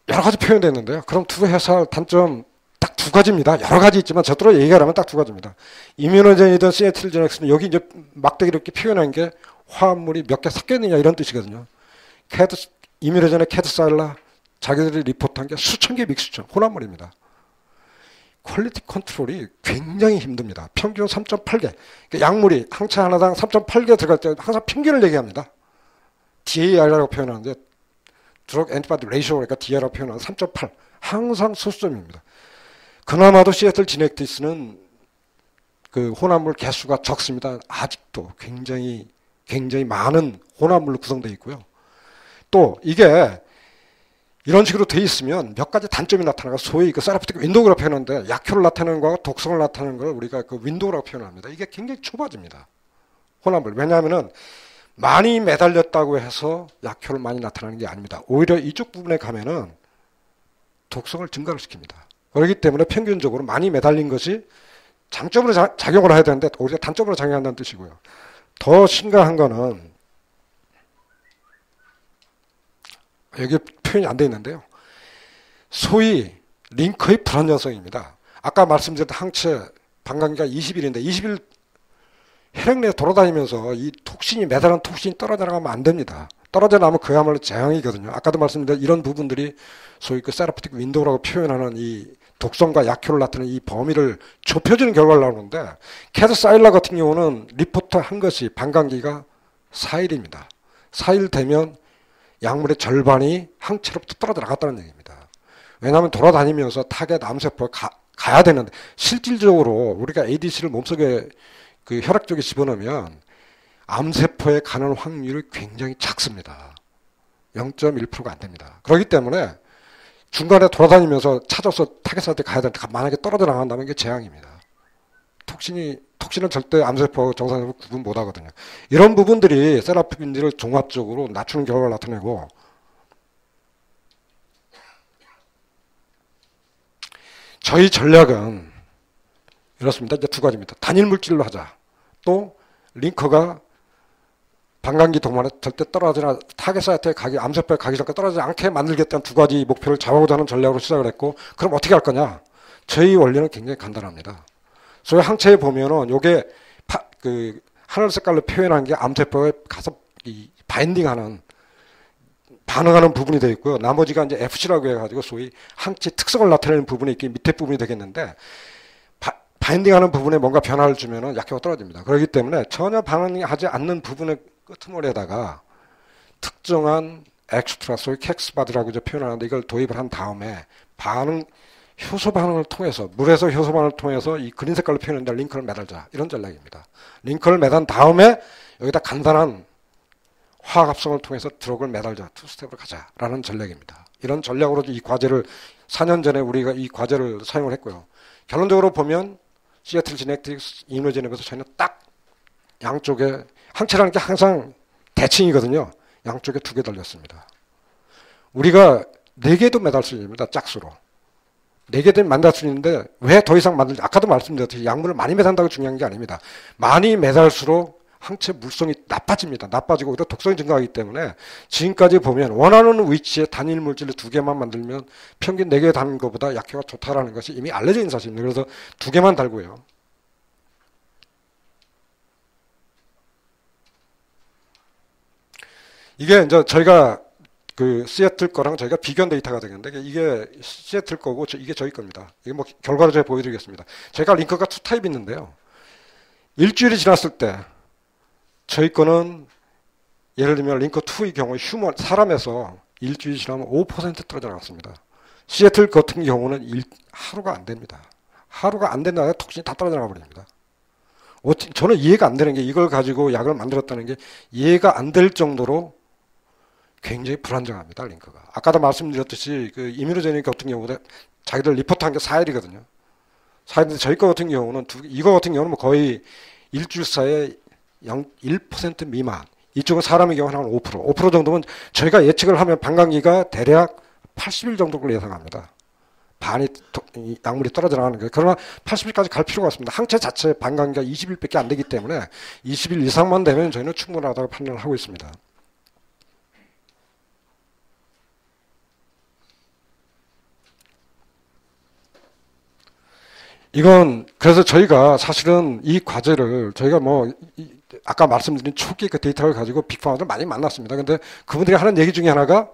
여러 가지 표현됐는데요. 그럼 두 회사 단점 딱 두 가지입니다. 여러 가지 있지만 저대로 얘기하라면 딱 두 가지입니다. 이뮤노젠이든 시애틀 제넥스는 여기 이제 막대기로 이렇게 표현한 게 화합물이 몇 개 섞였느냐 이런 뜻이거든요. 이뮤노젠의 캐드사일라 자기들이 리포트한 게 수천 개 믹스처 혼합물입니다. 퀄리티 컨트롤이 굉장히 힘듭니다. 평균 3.8개. 그러니까 약물이 항체 하나당 3.8개 들어갈 때 항상 평균을 얘기합니다. DAR이라고 표현하는데 드럭 엔티바디 레이쇼 그러니까 DAR이라고 표현하는 3.8 항상 소수점입니다. 그나마도 시애틀 지네틱스는 그 혼합물 개수가 적습니다. 아직도 굉장히 많은 혼합물로 구성되어 있고요. 또 이게 이런 식으로 돼 있으면 몇 가지 단점이 나타나가 소위 그 세라피틱 윈도우라고 표현하는데 약효를 나타내는 거와 독성을 나타내는 걸 우리가 그 윈도우라고 표현합니다. 이게 굉장히 좁아집니다. 혼합물. 왜냐하면은 많이 매달렸다고 해서 약효를 많이 나타나는 게 아닙니다. 오히려 이쪽 부분에 가면은 독성을 증가를 시킵니다. 그렇기 때문에 평균적으로 많이 매달린 것이 장점으로 작용을 해야 되는데 오히려 단점으로 작용한다는 뜻이고요. 더 심각한 거는 여기 표현이 안 돼 있는데요. 소위 링크의 불안정성입니다. 아까 말씀드렸던 항체 반감기가 20일인데 20일 혈액 내에 돌아다니면서 이 톡신이 매달은 톡신이 떨어져 나가면 안 됩니다. 떨어져 나가면 그야말로 재앙이거든요. 아까도 말씀드린 이런 부분들이 소위 그 세라피틱 윈도우라고 표현하는 이 독성과 약효를 나타내는 이 범위를 좁혀주는 결과를 나오는데 캐드사일라 같은 경우는 리포트 한 것이 반감기가 4일입니다. 4일 되면 약물의 절반이 항체로부터 떨어져 나갔다는 얘기입니다. 왜냐하면 돌아다니면서 타겟 암세포가 가야 되는데 실질적으로 우리가 ADC를 몸속에 그 혈액 쪽에 집어넣으면 암세포에 가는 확률이 굉장히 작습니다. 0.1%가 안 됩니다. 그렇기 때문에 중간에 돌아다니면서 찾아서 타겟한테 가야 되는데 만약에 떨어져 나간다면 이게 재앙입니다. 톡신은 절대 암세포하고 정상세포 구분 못 하거든요. 이런 부분들이 세라피빈들을 종합적으로 낮추는 결과를 나타내고 저희 전략은 이렇습니다. 이제 두 가지입니다. 단일 물질로 하자. 또 링커가 방광기 동안에 절대 떨어지나 타겟 사이트에 가기, 암세포에 가기 전까지 떨어지지 않게 만들겠다는 두 가지 목표를 잡아보자 하는 전략으로 시작을 했고, 그럼 어떻게 할 거냐? 저희 원리는 굉장히 간단합니다. 소위 항체에 보면은 요게 그 하늘 색깔로 표현한 게 암세포에 가서 이 바인딩하는 반응하는 부분이 되어 있고요. 나머지가 이제 FC라고 해가지고 소위 항체 특성을 나타내는 부분이 있기 밑에 부분이 되겠는데 바인딩하는 부분에 뭔가 변화를 주면은 약효가 떨어집니다. 그렇기 때문에 전혀 반응하지 않는 부분의 끄트머리에다가 특정한 엑스트라 소위 켑스바드라고 이제 표현하는데 이걸 도입을 한 다음에 효소 반응을 통해서 물에서 효소 반응을 통해서 이 그린 색깔로 표현했는데 링크를 매달자 이런 전략입니다. 링크를 매단 다음에 여기다 간단한 화학합성을 통해서 드럭을 매달자 투 스텝으로 가자라는 전략입니다. 이런 전략으로 이 과제를 4년 전에 우리가 이 과제를 사용을 했고요. 결론적으로 보면 시애틀 지네틱스 이노제닉에서 저희는 딱 양쪽에 항체라는 게 항상 대칭이거든요. 양쪽에 2개 달렸습니다. 우리가 4개도 매달 수 있습니다. 짝수로. 4개도 만들 수 있는데 왜 더 이상 만들지? 아까도 말씀드렸듯이 약물을 많이 매단다고 중요한 게 아닙니다. 많이 매달수록 항체 물성이 나빠집니다. 나빠지고 오히려 독성이 증가하기 때문에 지금까지 보면 원하는 위치에 단일 물질을 2개만 만들면 평균 4개 다는 것보다 약효가 좋다라는 것이 이미 알려져 있는 사실입니다. 그래서 2개만 달고요. 이게 이제 저희가 그 시애틀 거랑 저희가 비교한 데이터가 되겠는데 이게 시애틀 거고 이게 저희 겁니다. 이게 뭐 결과를 제가 보여드리겠습니다. 제가 링크가 2타입이 있는데요. 일주일이 지났을 때 저희 거는 예를 들면 링크 2의 경우 사람에서 일주일이 지나면 5% 떨어져 나갔습니다. 시애틀 같은 경우는 하루가 안 됩니다. 하루가 안 된다면 톡신이 다 떨어져 나가 버립니다. 저는 이해가 안 되는 게 이걸 가지고 약을 만들었다는 게 이해가 안 될 정도로 굉장히 불안정합니다. 링크가. 아까도 말씀드렸듯이 그 이뮤노제닉 같은 경우는 자기들 리포트한 게 4일이거든요. 4일인데 저희 거 같은 경우는 이거 같은 경우는 뭐 거의 일주일 사이에 1% 미만. 이쪽은 사람의 경우는 한 5%. 5% 정도면 저희가 예측을 하면 방광기가 대략 80일 정도를 예상합니다. 반이 약물이 떨어져 나가는 거예요. 그러나 80일까지 갈 필요가 없습니다. 항체 자체 방광기가 20일밖에 안 되기 때문에 20일 이상만 되면 저희는 충분하다고 판단을 하고 있습니다. 이건 그래서 저희가 사실은 이 과제를 저희가 뭐 아까 말씀드린 초기 그 데이터를 가지고 빅파마들 많이 만났습니다. 근데 그분들이 하는 얘기 중에 하나가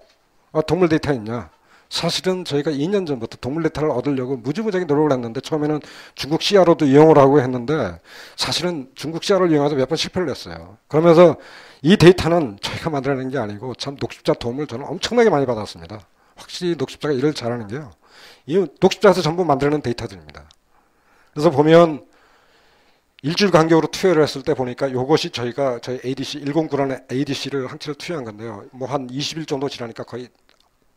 동물 데이터 있냐? 사실은 저희가 2년 전부터 동물 데이터를 얻으려고 무지무지하게 노력을 했는데 처음에는 중국 CRO도 이용을 하고 했는데 사실은 중국 CRO를 이용해서 몇 번 실패를 했어요. 그러면서 이 데이터는 저희가 만들어낸 게 아니고 참 녹십자 도움을 저는 엄청나게 많이 받았습니다. 확실히 녹십자가 일을 잘하는 게요. 이 녹십자에서 전부 만들어낸 데이터들입니다. 그래서 보면 일주일 간격으로 투여를 했을 때 보니까 이것이 저희 ADC 109라는 ADC를 항체를 투여한 건데요. 뭐 한 20일 정도 지나니까 거의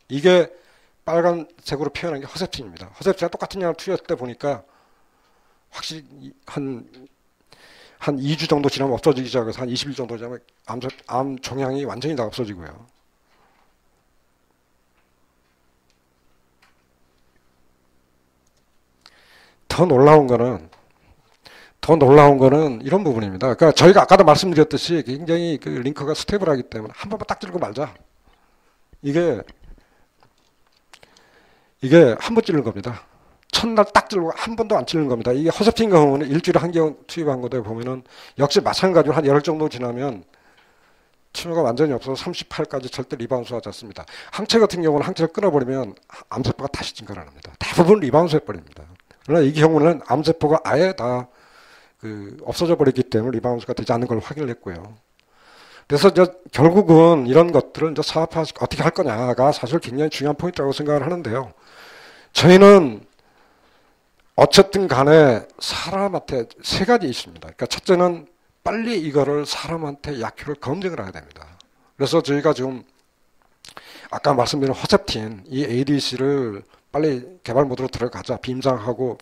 이게 빨간색으로 표현한 게 허셉틴입니다. 허셉틴과 똑같은 양을 투여했을 때 보니까 확실히 한 2주 정도 지나면 없어지기 시작해서 한 20일 정도 지나면 암 종양이 완전히 다 없어지고요. 더 놀라운 거는 이런 부분입니다. 그러니까 저희가 아까도 말씀드렸듯이 굉장히 그 링크가 스테이블하기 때문에 한 번만 딱 찌르고 말자. 이게 한 번 찌르는 겁니다. 첫날 딱 들고 한 번도 안 찌르는 겁니다. 이게 허접팀 경우는 일주일에 한 경 투입한 거다 보면은 역시 마찬가지로 한 열흘 정도 지나면 튜머가 완전히 없어서 38까지 절대 리바운스 하지 않습니다. 항체 같은 경우는 항체를 끊어버리면 암세포가 다시 증가를 합니다. 대부분 리바운스 해버립니다. 그러나 이 경우는 암세포가 아예 다 없어져 버렸기 때문에 리바운스가 되지 않는 걸 확인을 했고요. 그래서 결국은 이런 것들을 사업화 어떻게 할 거냐가 사실 굉장히 중요한 포인트라고 생각을 하는데요. 저희는 어쨌든 간에 사람한테 세 가지 있습니다. 그러니까 첫째는 빨리 이거를 사람한테 약효를 검증을 해야 됩니다. 그래서 저희가 지금 아까 말씀드린 허셉틴 이 ADC를 빨리 개발 모드로 들어가자. 비임상하고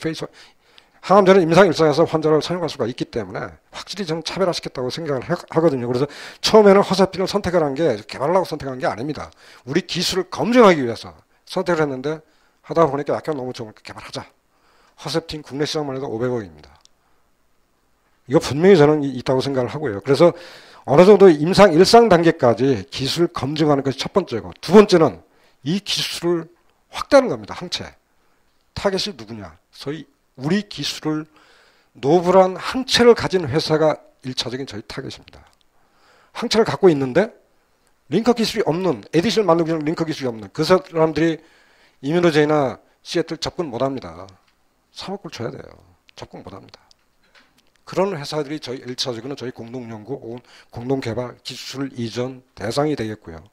항암제는 임상 일상에서 환자를 사용할 수가 있기 때문에 확실히 저는 차별화시켰다고 생각을 하거든요. 그래서 처음에는 허셉틴을 선택을 한 게 개발하려고 선택한 게 아닙니다. 우리 기술을 검증하기 위해서 선택을 했는데 하다 보니까 약간 너무 좋으니까 개발하자. 허셉틴 국내 시장만 해도 500억입니다. 이거 분명히 저는 있다고 생각을 하고요. 그래서 어느 정도 임상 일상 단계까지 기술 검증하는 것이 첫 번째고, 두 번째는 이 기술을 확대하는 겁니다. 항체. 타겟이 누구냐? 소위 우리 기술을 노블한 항체를 가진 회사가 1차적인 저희 타겟입니다. 항체를 갖고 있는데 링커 기술이 없는, 에디션을 만들기 전에 링커 기술이 없는 그 사람들이 이뮤노제이나 시애틀 접근 못합니다. 3억불 줘야 돼요. 접근 못합니다. 그런 회사들이 저희 1차적으로는 저희 공동연구, 공동개발, 기술 이전 대상이 되겠고요.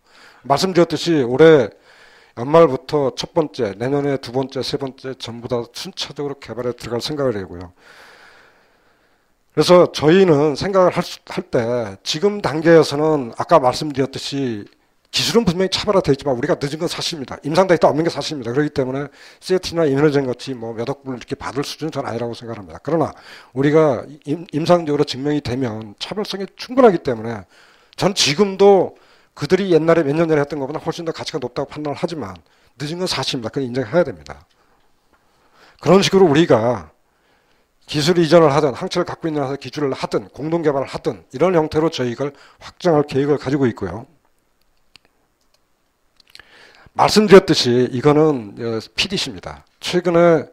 말씀드렸듯이 올해 연말부터 첫 번째, 내년에 두 번째, 세 번째 전부 다 순차적으로 개발에 들어갈 생각을 하고요. 그래서 저희는 생각을 할 때 지금 단계에서는 아까 말씀드렸듯이 기술은 분명히 차별화되어 있지만 우리가 늦은 건 사실입니다. 임상 데이터 없는 게 사실입니다. 그렇기 때문에 CAT나 이뮤노젠 같이 몇 억불 이렇게 받을 수준은 전 아니라고 생각합니다. 그러나 우리가 임상적으로 증명이 되면 차별성이 충분하기 때문에 전 지금도 그들이 옛날에 몇 년 전에 했던 것보다 훨씬 더 가치가 높다고 판단을 하지만 늦은 건 사실입니다. 그건 인정해야 됩니다. 그런 식으로 우리가 기술 이전을 하든 항체를 갖고 있는 회사 기술을 하든 공동개발을 하든 이런 형태로 저희 이걸 확장할 계획을 가지고 있고요. 말씀드렸듯이 이거는 PDC입니다. 최근에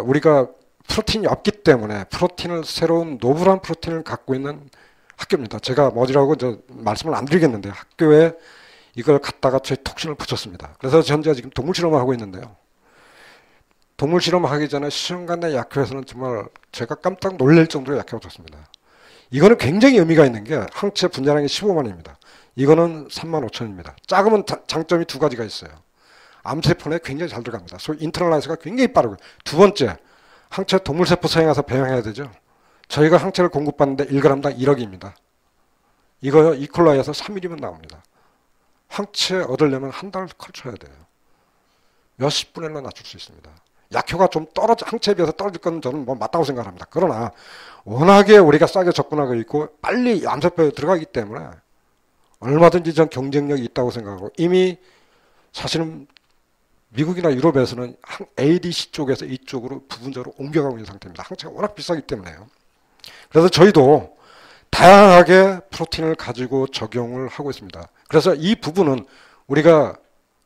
우리가 프로틴이 없기 때문에 프로틴을 새로운 노블한 프로틴을 갖고 있는 학교입니다. 제가 뭐지라고 말씀을 안 드리겠는데 학교에 이걸 갖다가 저희 톡신을 붙였습니다. 그래서 현재 지금 동물 실험을 하고 있는데요. 동물 실험하기 전에 시험관내 약효에서는 정말 제가 깜짝 놀랄 정도로 약효가 좋습니다. 이거는 굉장히 의미가 있는 게 항체 분자량이 15만입니다. 이거는 35,000입니다. 작으면 장점이 두 가지가 있어요. 암세포에 굉장히 잘 들어갑니다. 소위 인터널라이즈가 굉장히 빠르고, 두 번째, 항체 동물세포 사용해서 배양해야 되죠. 저희가 항체를 공급받는데 1g당 1억입니다. 이거요, 이콜라이에서 3mm면 나옵니다. 항체 얻으려면 한 달 걸쳐야 돼요. 몇십 분에나 낮출 수 있습니다. 약효가 좀 항체에 비해서 떨어질 건 저는 맞다고 생각합니다. 그러나 워낙에 우리가 싸게 접근하고 있고 빨리 암세포에 들어가기 때문에 얼마든지 전 경쟁력이 있다고 생각하고, 이미 사실은 미국이나 유럽에서는 ADC 쪽에서 이쪽으로 부분적으로 옮겨가고 있는 상태입니다. 항체가 워낙 비싸기 때문에요. 그래서 저희도 다양하게 프로틴을 가지고 적용을 하고 있습니다. 그래서 이 부분은 우리가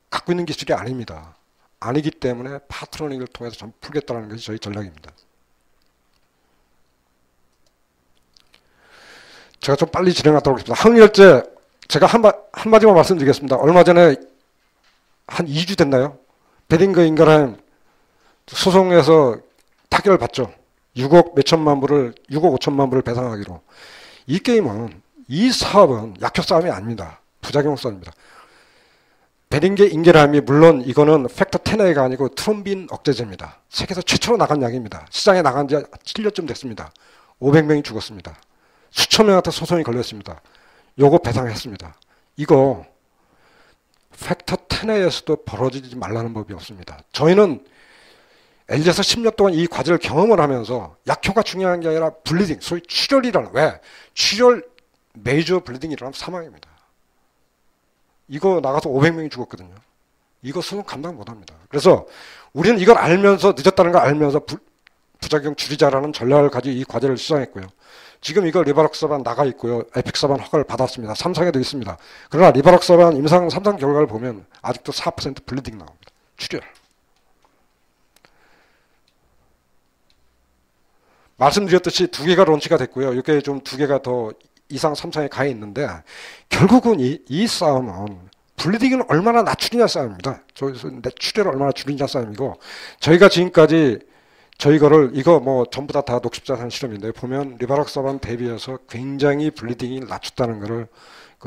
갖고 있는 기술이 아닙니다. 아니기 때문에 파트너링을 통해서 좀 풀겠다는 것이 저희 전략입니다. 제가 좀 빨리 진행하도록 하겠습니다. 항열제 제가 한마디만 말씀드리겠습니다. 얼마 전에 한 2주 됐나요? 베링거 인가라임 소송에서 타결을 받죠. 6억 5천만 불을 배상하기로. 이 게임은, 이 사업은 약효 싸움이 아닙니다. 부작용 싸움입니다. 베링게 인게라임이 물론 이거는 팩터 10A가 아니고 트롬빈 억제제입니다. 세계에서 최초로 나간 약입니다. 시장에 나간 지 7년쯤 됐습니다. 500명이 죽었습니다. 수천 명한테 소송이 걸렸습니다. 요거 배상했습니다. 이거 팩터 10A에서도 벌어지지 말라는 법이 없습니다. 저희는 LG에서 10년 동안 이 과제를 경험을 하면서 약효가 중요한 게 아니라 블리딩, 소위 출혈이라는, 왜? 출혈, 메이저 블리딩이 일어나면 사망입니다. 이거 나가서 500명이 죽었거든요. 이거 소송 감당 못합니다. 그래서 우리는 이걸 알면서, 늦었다는 걸 알면서 부작용 줄이자라는 전략을 가지고 이 과제를 시작했고요. 지금 이거 리바록사반 나가 있고요. 에픽사반 허가를 받았습니다. 삼성에도 있습니다. 그러나 리바록사반 임상 3상 결과를 보면 아직도 4% 블리딩 나옵니다. 출혈. 말씀드렸듯이 두 개가 론치가 됐고요. 이게 좀 두 개가 더 이상 3상에 가 있는데 결국은 이 싸움은 블리딩을 얼마나 낮추느냐 싸움입니다. 저기서 출혈을 얼마나 줄이냐 싸움이고 저희가 지금까지 저희 거를 이거 뭐 전부 다 녹십자산 실험인데 보면 리바록사반 대비해서 굉장히 블리딩이 낮췄다는 거를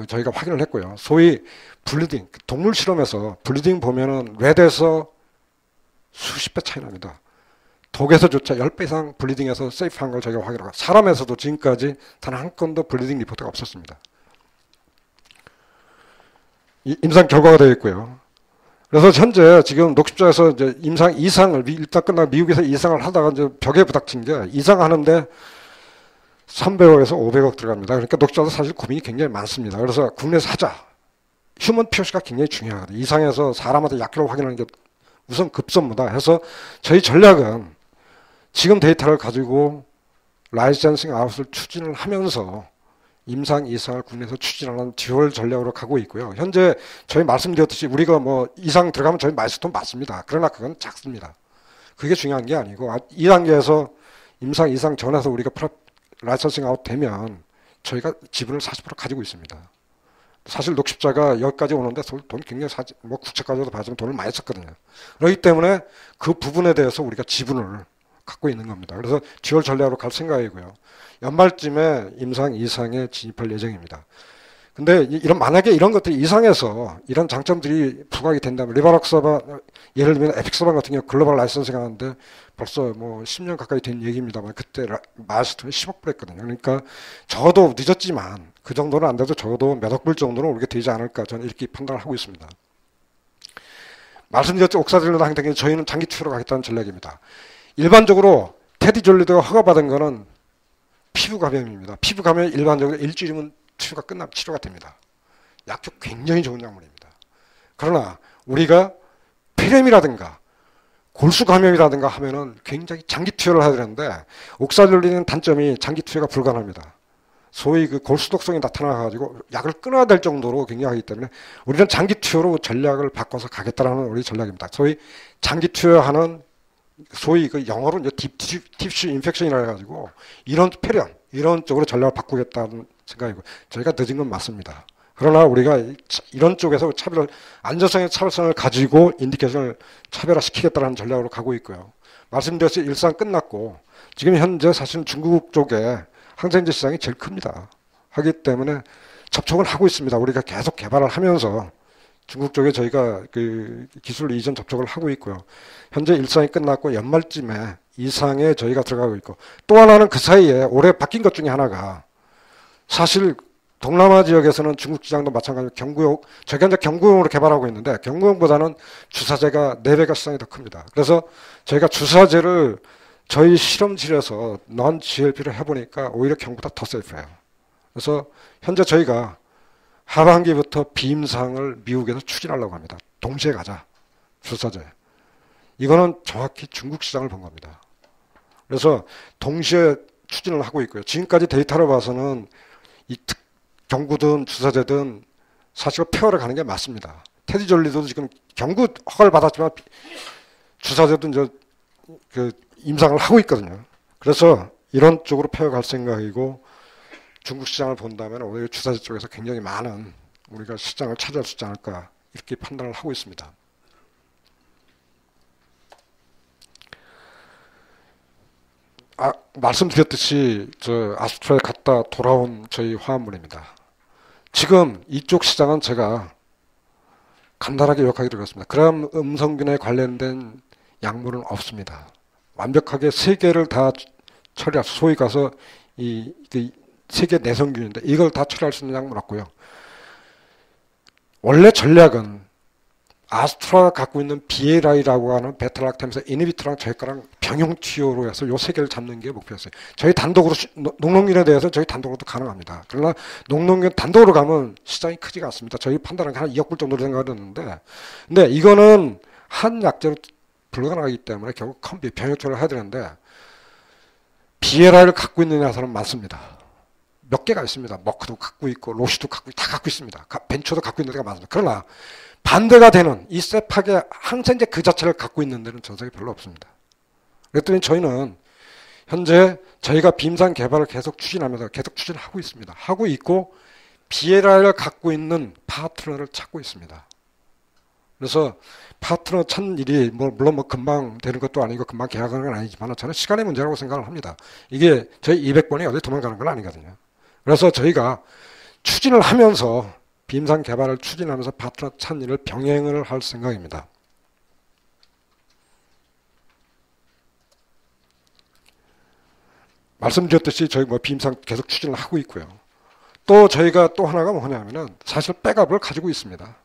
저희가 확인을 했고요. 소위 블리딩 동물 실험에서 블리딩 보면은 렛에서 수십 배 차이 납니다. 독에서조차 10배 이상 블리딩에서 세이프한 걸 저희가 확인하고 사람에서도 지금까지 단 한 건도 블리딩 리포트가 없었습니다. 임상 결과가 되어 있고요. 그래서 현재 지금 녹십자에서 이제 임상 이상을 일단 끝나고 미국에서 이상을 하다가 이제 벽에 부닥친 게 이상하는데 300억에서 500억 들어갑니다. 그러니까 녹십자도 사실 고민이 굉장히 많습니다. 그래서 국내에서 하자. 휴먼 POC가 굉장히 중요하거든요. 이상해서 사람한테 약효를 확인하는 게 우선 급선무다 해서 저희 전략은 지금 데이터를 가지고 라이센싱 아웃을 추진을 하면서 임상 이상을 국내에서 추진하는 듀얼 전략으로 가고 있고요. 현재 저희 말씀드렸듯이 우리가 뭐 이상 들어가면 저희 마일스톤 맞습니다. 그러나 그건 작습니다. 그게 중요한 게 아니고 2단계에서 임상 이상 전에서 우리가 라이센싱 아웃 되면 저희가 지분을 40% 가지고 있습니다. 사실 녹십자가 여기까지 오는데 돈 굉장히 뭐 국채까지도 봐주면 돈을 많이 썼거든요. 그렇기 때문에 그 부분에 대해서 우리가 지분을 갖고 있는 겁니다. 그래서 듀얼 전략으로 갈 생각이고요. 연말쯤에 임상 이상에 진입할 예정입니다. 근데 만약에 이런 것들이 이상해서 이런 장점들이 부각이 된다면 리바록서반 예를 들면 에픽서반 같은 경우 글로벌 라이선싱 하는데 벌써 뭐 10년 가까이 된 얘기입니다만 그때 마일스톤이 10억 불 했거든요. 그러니까 적어도 늦었지만 그 정도는 안 돼도 적어도 몇억 불 정도는 오르게 되지 않을까 저는 이렇게 판단을 하고 있습니다. 말씀드렸죠. 옥사딜로 당당히 저희는 장기 투자로 가겠다는 전략입니다. 일반적으로 테디 졸리드가 허가받은 거는 피부 감염입니다. 피부 감염 일반적으로 일주일이면 치료가 됩니다. 약효 굉장히 좋은 약물입니다. 그러나 우리가 폐렴이라든가 골수 감염이라든가 하면은 굉장히 장기 투여를 해야 되는데 옥사딜로는 단점이 장기 투여가 불가능합니다. 소위 그 골수 독성이 나타나가지고 약을 끊어야 될 정도로 굉장하기 때문에 우리는 장기 투여로 전략을 바꿔서 가겠다라는 우리 전략입니다. 소위 장기 투여하는 소위 그 영어로 이제 딥슈 인펙션이라 해가지고 이런 폐렴 이런 쪽으로 전략을 바꾸겠다는 생각이고 저희가 늦은 건 맞습니다. 그러나 우리가 이런 쪽에서 안전성의 차별성을 가지고 인디케이션을 차별화시키겠다는 전략으로 가고 있고요. 말씀드렸듯이 일상 끝났고 지금 현재 사실 중국 쪽에 항생제 시장이 제일 큽니다. 하기 때문에 접촉을 하고 있습니다. 우리가 계속 개발을 하면서 중국 쪽에 저희가 그 기술 이전 접촉을 하고 있고요. 현재 일상이 끝났고 연말쯤에 이상에 저희가 들어가고 있고 또 하나는 그 사이에 올해 바뀐 것 중에 하나가 사실 동남아 지역에서는 중국 시장도 마찬가지로 경구용 저희가 이제 경구용으로 개발하고 있는데 경구용보다는 주사제가 4배가 시장이 더 큽니다. 그래서 저희가 주사제를 저희 실험실에서 넌 GLP를 해보니까 오히려 경구보다 더 세이프해요. 그래서 현재 저희가 하반기부터 비임상을 미국에서 추진하려고 합니다. 동시에 가자. 주사제. 이거는 정확히 중국 시장을 본 겁니다. 그래서 동시에 추진을 하고 있고요. 지금까지 데이터로 봐서는 이 경구든 주사제든 사실은 페어를 가는 게 맞습니다. 테디졸리도 지금 경구 허가를 받았지만 주사제도 이제 그 임상을 하고 있거든요. 그래서 이런 쪽으로 페어 갈 생각이고 중국 시장을 본다면 오히려 주사제 쪽에서 굉장히 많은 우리가 시장을 차지할 수 있지 않을까 이렇게 판단을 하고 있습니다. 말씀드렸듯이 저 아스트라에 갔다 돌아온 저희 화합물입니다. 지금 이쪽 시장은 제가 간단하게 요약하게 되겠습니다. 그람 음성균에 관련된 약물은 없습니다. 완벽하게 세 개를 다 처리할 소위 가서 세계 내성균인데 이걸 다 처리할 수 있는 약물 없고요. 원래 전략은 아스트라가 갖고 있는 BLI라고 하는 베타락탐에서 이니비트랑 저희 거랑 병용 투여로 해서 요 세 개를 잡는 게 목표였어요. 저희 단독으로 녹농균에 대해서 저희 단독으로도 가능합니다. 그러나 녹농균 단독으로 가면 시장이 크지가 않습니다. 저희 판단은 한 2억 불 정도로 생각했는데 근데 이거는 한 약제로 불가능하기 때문에 결국 컴비 병용 투여를 해야 되는데 BLI를 갖고 있는 회사는 많습니다. 몇 개가 있습니다. 머크도 갖고 있고 로시도 갖고 다 갖고 있습니다. 벤처도 갖고 있는 데가 많습니다. 그러나 반대가 되는 이 세팍의 항생제 그 자체를 갖고 있는 데는 전 세계 별로 없습니다. 그랬더니 저희는 현재 저희가 빔상 개발을 계속 추진하면서 계속 추진하고 있습니다. 하고 있고 BLR을 갖고 있는 파트너를 찾고 있습니다. 그래서 파트너 찾는 일이 물론 금방 되는 것도 아니고 금방 계약하는 건 아니지만 저는 시간의 문제라고 생각을 합니다. 이게 저희 200번이 어디 도망가는 건 아니거든요. 그래서 저희가 추진을 하면서 빔상 개발을 추진하면서 파트너 찾는 일을 병행을 할 생각입니다. 말씀드렸듯이 저희 빔상 계속 추진을 하고 있고요. 또 저희가 또 하나가 뭐냐면은 사실 백업을 가지고 있습니다.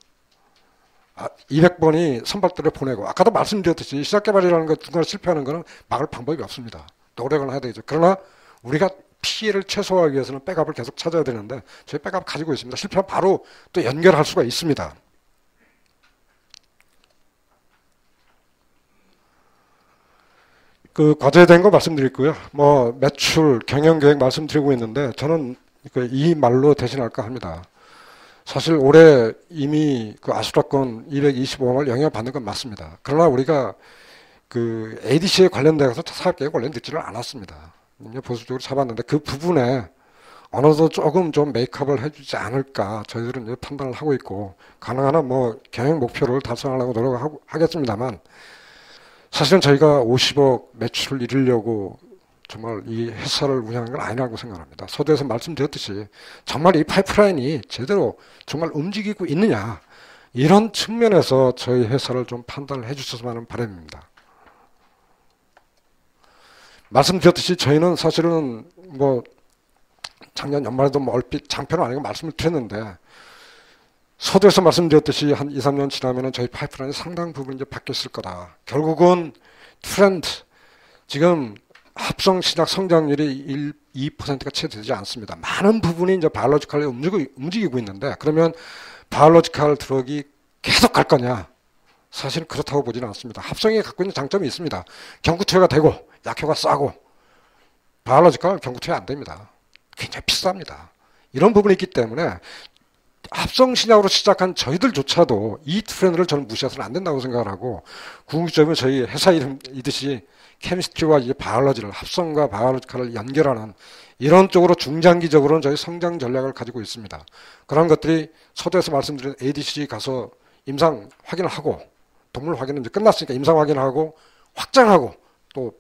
200번이 선발대를 보내고 아까도 말씀드렸듯이 시작 개발이라는 것 중간에 실패하는 것은 막을 방법이 없습니다. 노력을 해야 되죠. 그러나 우리가 피해를 최소화하기 위해서는 백업을 계속 찾아야 되는데 저희 백업 가지고 있습니다. 실패하면 바로 또 연결할 수가 있습니다. 그 과제된 거 말씀드렸고요. 매출, 경영계획 말씀드리고 있는데 저는 이 말로 대신할까 합니다. 사실 올해 이미 그 아수라권 225억을 영향받는 건 맞습니다. 그러나 우리가 그 ADC에 관련돼서 사업계획 원래 늦지는 않았습니다. 보수적으로 잡았는데 그 부분에 어느 정도 조금 좀 메이크업을 해주지 않을까 저희들은 이제 판단을 하고 있고 가능한 한 경영 목표를 달성하려고 노력하겠습니다만 사실은 저희가 50억 매출을 이루려고 정말 이 회사를 운영하는 건 아니라고 생각합니다. 서두에서 말씀드렸듯이 정말 이 파이프라인이 제대로 정말 움직이고 있느냐 이런 측면에서 저희 회사를 좀 판단을 해주셨으면 하는 바람입니다. 말씀드렸듯이 저희는 사실은 작년 연말에도 얼핏 장편은 아니고 말씀을 드렸는데 서두에서 말씀드렸듯이 한 2, 3년 지나면은 저희 파이프라인이 상당 부분 이제 바뀌었을 거다. 결국은 트렌드 지금 합성 신약 성장률이 2%가 채 되지 않습니다. 많은 부분이 이제 바이올로지컬에 움직이고 있는데 그러면 바이올로지컬 드럭이 계속 갈 거냐? 사실은 그렇다고 보지는 않습니다. 합성이 갖고 있는 장점이 있습니다. 경구투여가 되고 약효가 싸고 바이올로지컬 경구투여 안 됩니다. 굉장히 비쌉니다. 이런 부분이 있기 때문에 합성 신약으로 시작한 저희들조차도 이 트렌드를 저는 무시해서는 안 된다고 생각을 하고 궁극적으로 저희 회사 이름이듯이 케미스트리와 이제 바이올로지를 합성과 바이올로지컬을 연결하는 이런 쪽으로 중장기적으로는 저희 성장 전략을 가지고 있습니다. 그런 것들이 서두에서 말씀드린 ADC 가서 임상 확인을 하고 동물 확인은 이제 끝났으니까 임상 확인하고 확장하고 또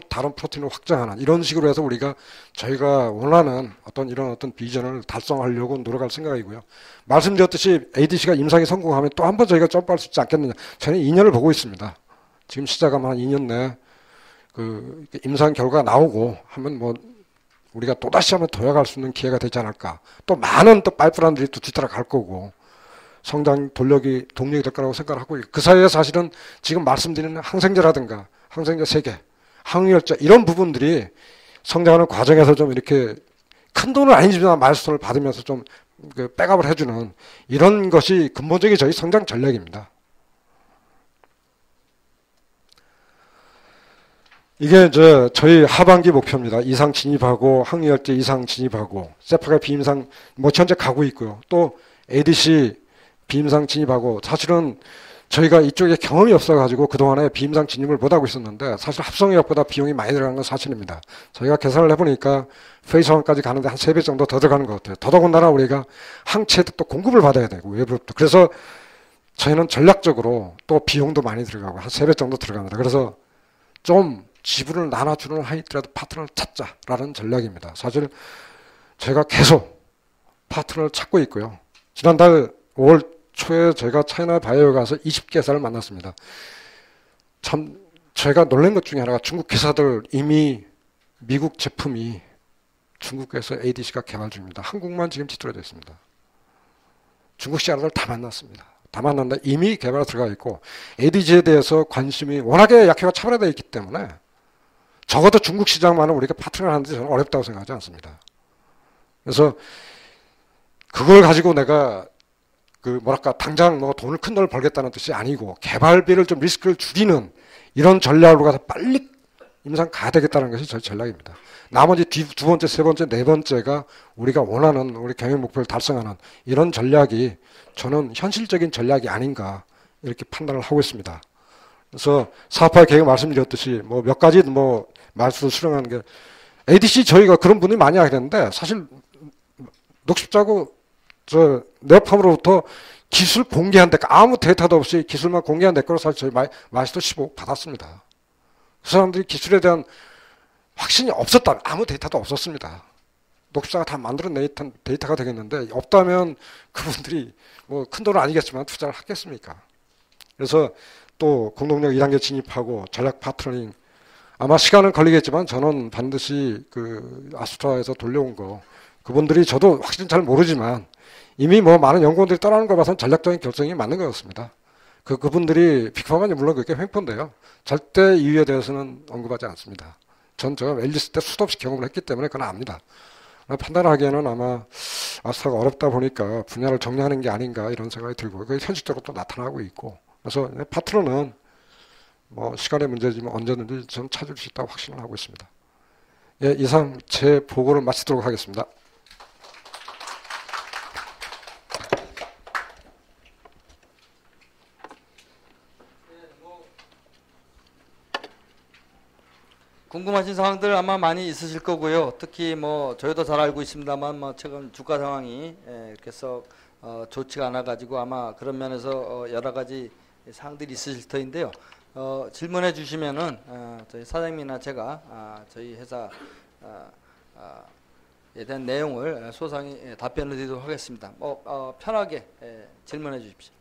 다른 프로틴을 확장하는 이런 식으로 해서 우리가 저희가 원하는 어떤 비전을 달성하려고 노력할 생각이고요. 말씀드렸듯이 ADC가 임상이 성공하면 또 한 번 저희가 점프할 수 있지 않겠느냐. 저는 2년을 보고 있습니다. 지금 시작하면 한 2년 내에 그 임상 결과가 나오고 하면 우리가 또다시 한번 도약할 수 있는 기회가 되지 않을까. 또 많은 또 파이프라인들이 또 뒤따라 갈 거고 성장 동력이 될 거라고 생각을 하고 그 사이에 사실은 지금 말씀드리는 항생제라든가 항생제 세계 항우열제 이런 부분들이 성장하는 과정에서 좀 이렇게 큰 돈은 아니지만 마일스톤을 받으면서 좀 백업을 해주는 이런 것이 근본적인 저희 성장 전략입니다. 이게 이제 저희 하반기 목표입니다. 이상 진입하고 항우열제 이상 진입하고 세프가 비임상 현재 가고 있고요. 또 ADC 비임상 진입하고 사실은 저희가 이쪽에 경험이 없어가지고 그동안에 비임상 진입을 못하고 있었는데 사실 합성의학보다 비용이 많이 들어간 건 사실입니다. 저희가 계산을 해보니까 페이스 1까지 가는데 한 3배 정도 더 들어가는 것 같아요. 더더군다나 우리가 항체도 또 공급을 받아야 되고 외부로부터. 그래서 저희는 전략적으로 또 비용도 많이 들어가고 한 3배 정도 들어갑니다. 그래서 좀 지분을 나눠주는 하이더라도 파트너를 찾자라는 전략입니다. 사실 제가 계속 파트너를 찾고 있고요. 지난달 5월 초에 제가 차이나 바이오에 가서 20개사를 만났습니다. 참 제가 놀란 것 중에 하나가 중국 기사들 이미 미국 제품이 중국에서 ADC가 개발 중입니다. 한국만 지금 뒤떨어져 있습니다. 중국 시장들 다 만났습니다. 다 만났는데 이미 개발에 들어가 있고 ADC에 대해서 관심이 워낙에 약효가 차별화되어 있기 때문에 적어도 중국 시장만은 우리가 파트너를 하는데 저는 어렵다고 생각하지 않습니다. 그래서 그걸 가지고 내가 당장 돈을 큰 돈을 벌겠다는 뜻이 아니고 개발비를 좀 리스크를 줄이는 이런 전략으로 가서 빨리 임상 가야 되겠다는 것이 저희 전략입니다. 나머지 두 번째, 세 번째, 네 번째가 우리가 원하는 우리 경영 목표를 달성하는 이런 전략이 저는 현실적인 전략이 아닌가 이렇게 판단을 하고 있습니다. 그래서 사업화 계획 말씀드렸듯이 몇 가지 말씀을 수령하는 게 ADC 저희가 그런 분이 많이 하게 되는데 사실 녹십자고 저 네오팜으로부터 기술 공개한 대가 아무 데이터도 없이 기술만 공개한 대가로 사실 저희 마이스터 15 받았습니다. 그 사람들이 기술에 대한 확신이 없었다. 아무 데이터도 없었습니다. 녹십자가 다 만들어낸 데이터가 되겠는데 없다면 그분들이 뭐 큰 돈은 아니겠지만 투자를 하겠습니까? 그래서 또 공동력 1단계 진입하고 전략 파트너링 아마 시간은 걸리겠지만 저는 반드시 그 아스트라에서 돌려온 거 그분들이 저도 확실히 잘 모르지만 이미 뭐 많은 연구원들이 떠나는 거 봐서는 전략적인 결정이 맞는 것 같습니다. 그분들이 빅파마는 물론 그게 횡포인데요. 절대 이유에 대해서는 언급하지 않습니다. 제가 앨리스 때 수도 없이 경험을 했기 때문에 그건 압니다. 판단하기에는 아마 아스트라가 어렵다 보니까 분야를 정리하는 게 아닌가 이런 생각이 들고 그게 현실적으로 또 나타나고 있고 그래서 파트너는 뭐 시간의 문제지만 언제든지 저는 찾을 수 있다고 확신을 하고 있습니다. 예, 이상 제 보고를 마치도록 하겠습니다. 궁금하신 사항들 아마 많이 있으실 거고요. 특히 뭐 저희도 잘 알고 있습니다만 뭐 최근 주가 상황이 이렇게 썩 좋지가 않아 가지고 아마 그런 면에서 여러 가지 사항들이 있으실 터인데요. 질문해 주시면은 저희 사장님이나 제가 저희 회사에 대한 내용을 소상히 답변을 드리도록 하겠습니다. 편하게 질문해 주십시오.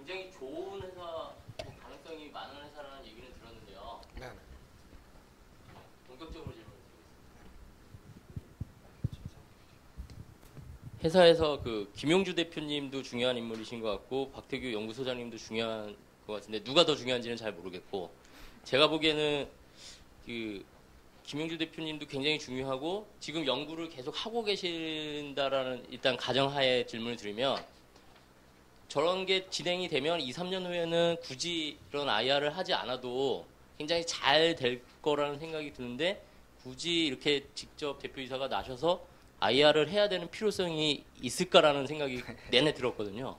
굉장히 좋은 회사, 가능성이 많은 회사라는 얘기는 들었는데요. 네. 본격적으로 질문드리겠습니다. 회사에서 그 김용주 대표님도 중요한 인물이신 것 같고 박태규 연구소장님도 중요한 것 같은데 누가 더 중요한지는 잘 모르겠고 제가 보기에는 그 김용주 대표님도 굉장히 중요하고 지금 연구를 계속 하고 계신다라는 일단 가정하에 질문을 드리면 저런 게 진행이 되면 2, 3년 후에는 굳이 이런 IR을 하지 않아도 굉장히 잘 될 거라는 생각이 드는데 굳이 이렇게 직접 대표이사가 나셔서 IR을 해야 되는 필요성이 있을까라는 생각이 내내 들었거든요.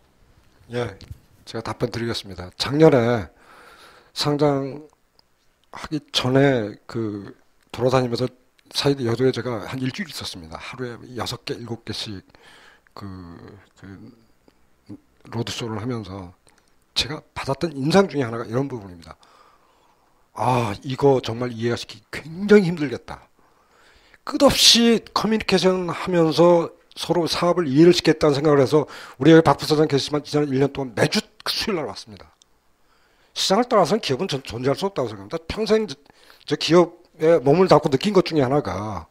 예, 제가 답변 드리겠습니다. 작년에 상장하기 전에 그 돌아다니면서 사이드 여도에 제가 한 일주일 있었습니다. 하루에 6개, 7개씩 그 로드쇼를 하면서 제가 받았던 인상 중에 하나가 이런 부분입니다. 이거 정말 이해가 시키기 굉장히 힘들겠다. 끝없이 커뮤니케이션 하면서 서로 사업을 이해를 시켰다는 생각을 해서 우리 여기 박 부사장 계시지만 지난 1년 동안 매주 수요일 날 왔습니다. 시장을 떠나서는 기업은 존재할 수 없다고 생각합니다. 평생 저 기업에 몸을 담고 느낀 것 중에 하나가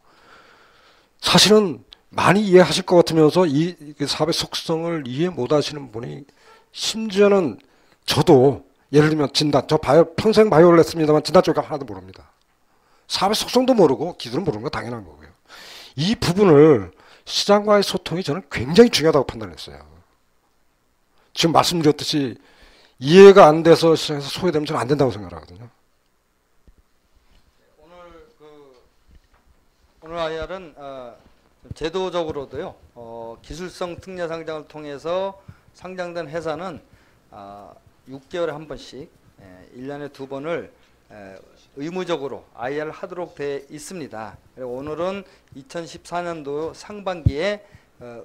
사실은 많이 이해하실 것 같으면서 이 사업의 속성을 이해 못 하시는 분이 심지어는 저도 예를 들면 진단, 저 평생 바이오를 했습니다만 진단 쪽이 하나도 모릅니다. 사업의 속성도 모르고 기술은 모르는 건 당연한 거고요. 이 부분을 시장과의 소통이 저는 굉장히 중요하다고 판단했어요. 지금 말씀드렸듯이 이해가 안 돼서 시장에서 소외되면 저는 안 된다고 생각하거든요. 오늘 IR은 제도적으로도요. 기술성 특례 상장을 통해서 상장된 회사는 6개월에 한 번씩 1년에 2번을 의무적으로 IR을 하도록 되어 있습니다. 그리고 오늘은 2014년도 상반기에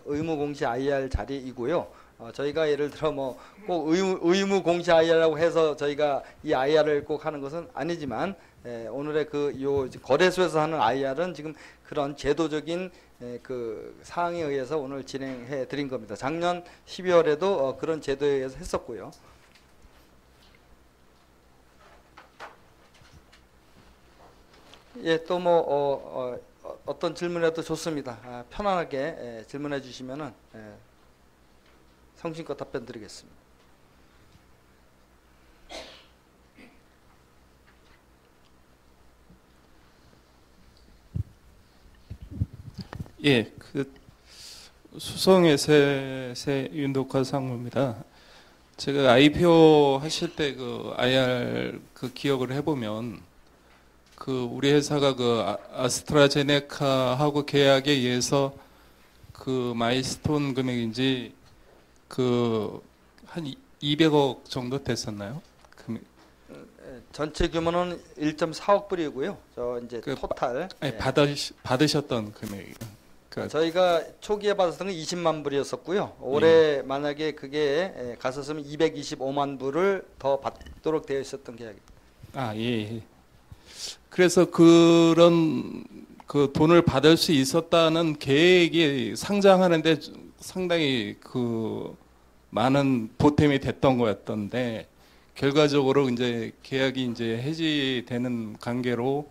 의무 공시 IR 자리이고요. 저희가 예를 들어 뭐 꼭 의무 공시 IR라고 해서 저희가 이 IR을 꼭 하는 것은 아니지만 오늘의 요 거래소에서 하는 IR은 지금 그런 제도적인 그 사항에 의해서 오늘 진행해 드린 겁니다. 작년 12월에도 그런 제도에 의해서 했었고요. 예, 또 뭐 어떤 질문에도 좋습니다. 편안하게 질문해 주시면은 성심껏 답변 드리겠습니다. 예, 그 수성의 새 윤덕화 상무입니다. 제가 IPO 하실 때 그 IR 그 기억을 해보면 그 우리 회사가 그 아스트라제네카하고 계약에 의해서 그 마일스톤 금액인지 그 한 200억 정도 됐었나요? 금액. 전체 규모는 1.4억 불이고요. 저 이제 그 토탈. 아니, 예. 받으셨던 금액. 그러니까 저희가 초기에 받았던 건 20만 불이었었고요. 올해 만약에 그게 갔었으면 225만 불을 더 받도록 되어 있었던 계약입니다. 아, 예. 그래서 그런 그 돈을 받을 수 있었다는 계획이 상장하는데 상당히 그 많은 보탬이 됐던 거였던데 결과적으로 이제 계약이 이제 해지되는 관계로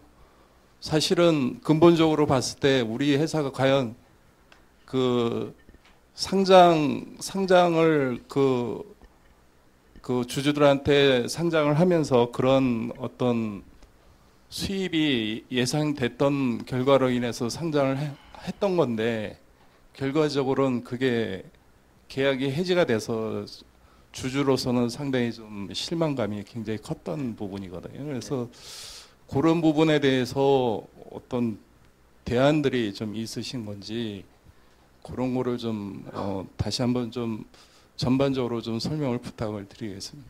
사실은 근본적으로 봤을 때 우리 회사가 과연 그 상장을 그 주주들한테 상장을 하면서 그런 어떤 수입이 예상됐던 결과로 인해서 상장을 했던 건데 결과적으로는 그게 계약이 해지가 돼서 주주로서는 상당히 좀 실망감이 굉장히 컸던 부분이거든요. 그래서 그런 부분에 대해서 어떤 대안들이 좀 있으신 건지 그런 거를 좀 다시 한번 좀 전반적으로 좀 설명을 부탁을 드리겠습니다.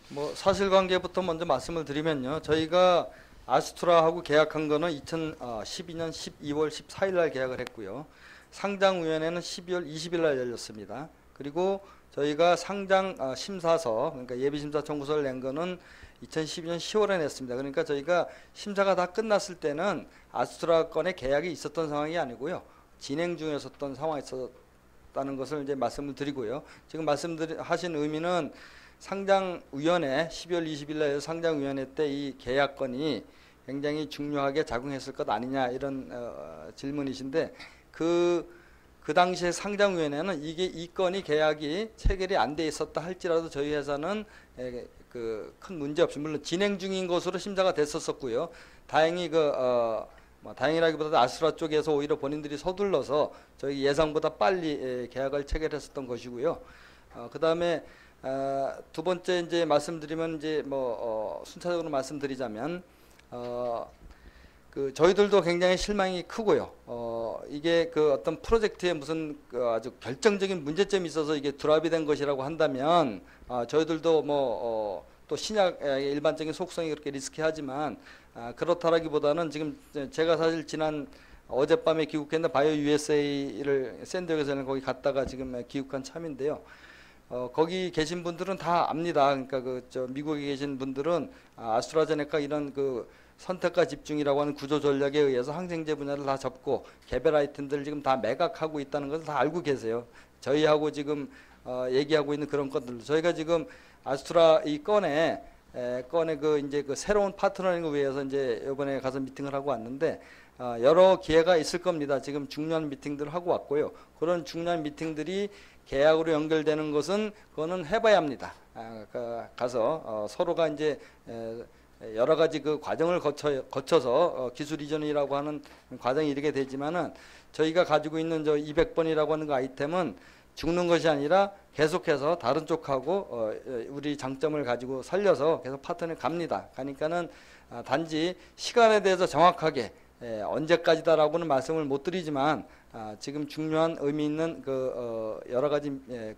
뭐 사실관계부터 먼저 말씀을 드리면요. 저희가 아스트라하고 계약한 거는 2012년 12월 14일 날 계약을 했고요. 상장위원회는 12월 20일 날 열렸습니다. 그리고 저희가 상장 심사서, 그러니까 예비심사 청구서를 낸 거는 2012년 10월에 냈습니다. 그러니까 저희가 심사가 다 끝났을 때는 아스트라 건의 계약이 있었던 상황이 아니고요. 진행 중이었던 상황이 있었다는 것을 이제 말씀을 드리고요. 지금 말씀하신 의미는 상장위원회 12월 20일 날 상장위원회 때 이 계약건이 굉장히 중요하게 작용했을 것 아니냐 이런 질문이신데 그 당시에 상장위원회는 이 건이 계약이 체결이 안 돼 있었다 할지라도 저희 회사는 그 큰 문제 없이 물론 진행 중인 것으로 심사가 됐었고요. 다행히 다행이라기보다 아스트라 쪽에서 오히려 본인들이 서둘러서 저희 예상보다 빨리 계약을 체결했었던 것이고요. 그다음에 두 번째 이제 말씀드리면 이제 순차적으로 말씀드리자면 저희들도 굉장히 실망이 크고요. 이게 그 어떤 프로젝트에 무슨 아주 결정적인 문제점이 있어서 이게 드랍이 된 것이라고 한다면 저희들도 또 신약의 일반적인 속성이 그렇게 리스키하지만 그렇다라기보다는 지금 제가 사실 지난 어젯밤에 귀국했는데 바이오 USA를 샌디에고에서는 거기 갔다가 지금 귀국한 참인데요. 거기 계신 분들은 다 압니다. 그러니까 미국에 계신 분들은 아스트라제네카 이런 선택과 집중이라고 하는 구조 전략에 의해서 항생제 분야를 다 접고 개별 아이템들을 지금 다 매각하고 있다는 것을 다 알고 계세요. 저희하고 지금 얘기하고 있는 그런 것들. 저희가 지금 아스트라 이 건에 이제 새로운 파트너링을 위해서 이제 이번에 가서 미팅을 하고 왔는데 여러 기회가 있을 겁니다. 지금 중요한 미팅들을 하고 왔고요. 그런 중요한 미팅들이 계약으로 연결되는 것은 그거는 해봐야 합니다. 가서 서로가 이제 여러 가지 그 과정을 거쳐서 기술 이전이라고 하는 과정이 이르게 되지만은 저희가 가지고 있는 200번이라고 하는 그 아이템은 죽는 것이 아니라 계속해서 다른 쪽하고 우리 장점을 가지고 살려서 계속 파트너에 갑니다. 그러니까는 단지 시간에 대해서 정확하게 언제까지다라고는 말씀을 못 드리지만 지금 중요한 의미 있는 여러 가지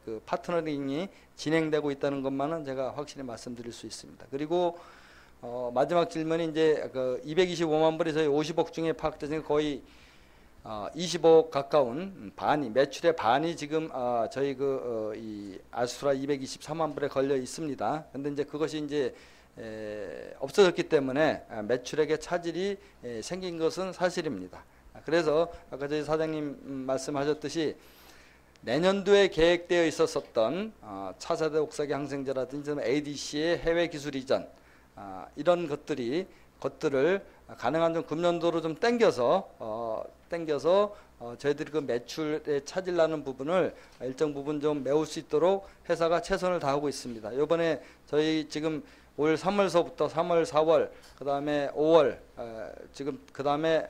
그 파트너링이 진행되고 있다는 것만은 제가 확실히 말씀드릴 수 있습니다. 그리고 마지막 질문이 이제 225만 불이 저희 50억 중에 파악돼서 거의 20억 가까운 반이 매출의 반이 지금 저희 이 아스트라 223만 불에 걸려 있습니다. 근데 이제 그것이 이제 없어졌기 때문에 매출액의 차질이 생긴 것은 사실입니다. 그래서 아까 저희 사장님 말씀하셨듯이 내년도에 계획되어 있었던 차세대 옥사기 항생제라든지 ADC의 해외 기술 이전 이런 것들을 가능한 좀 금년도로 좀 땡겨서 저희들이 그 매출에 차질나는 부분을 일정 부분 좀 메울 수 있도록 회사가 최선을 다하고 있습니다. 이번에 저희 지금 올 3월서부터 3월, 4월, 그 다음에 5월, 지금 그 다음에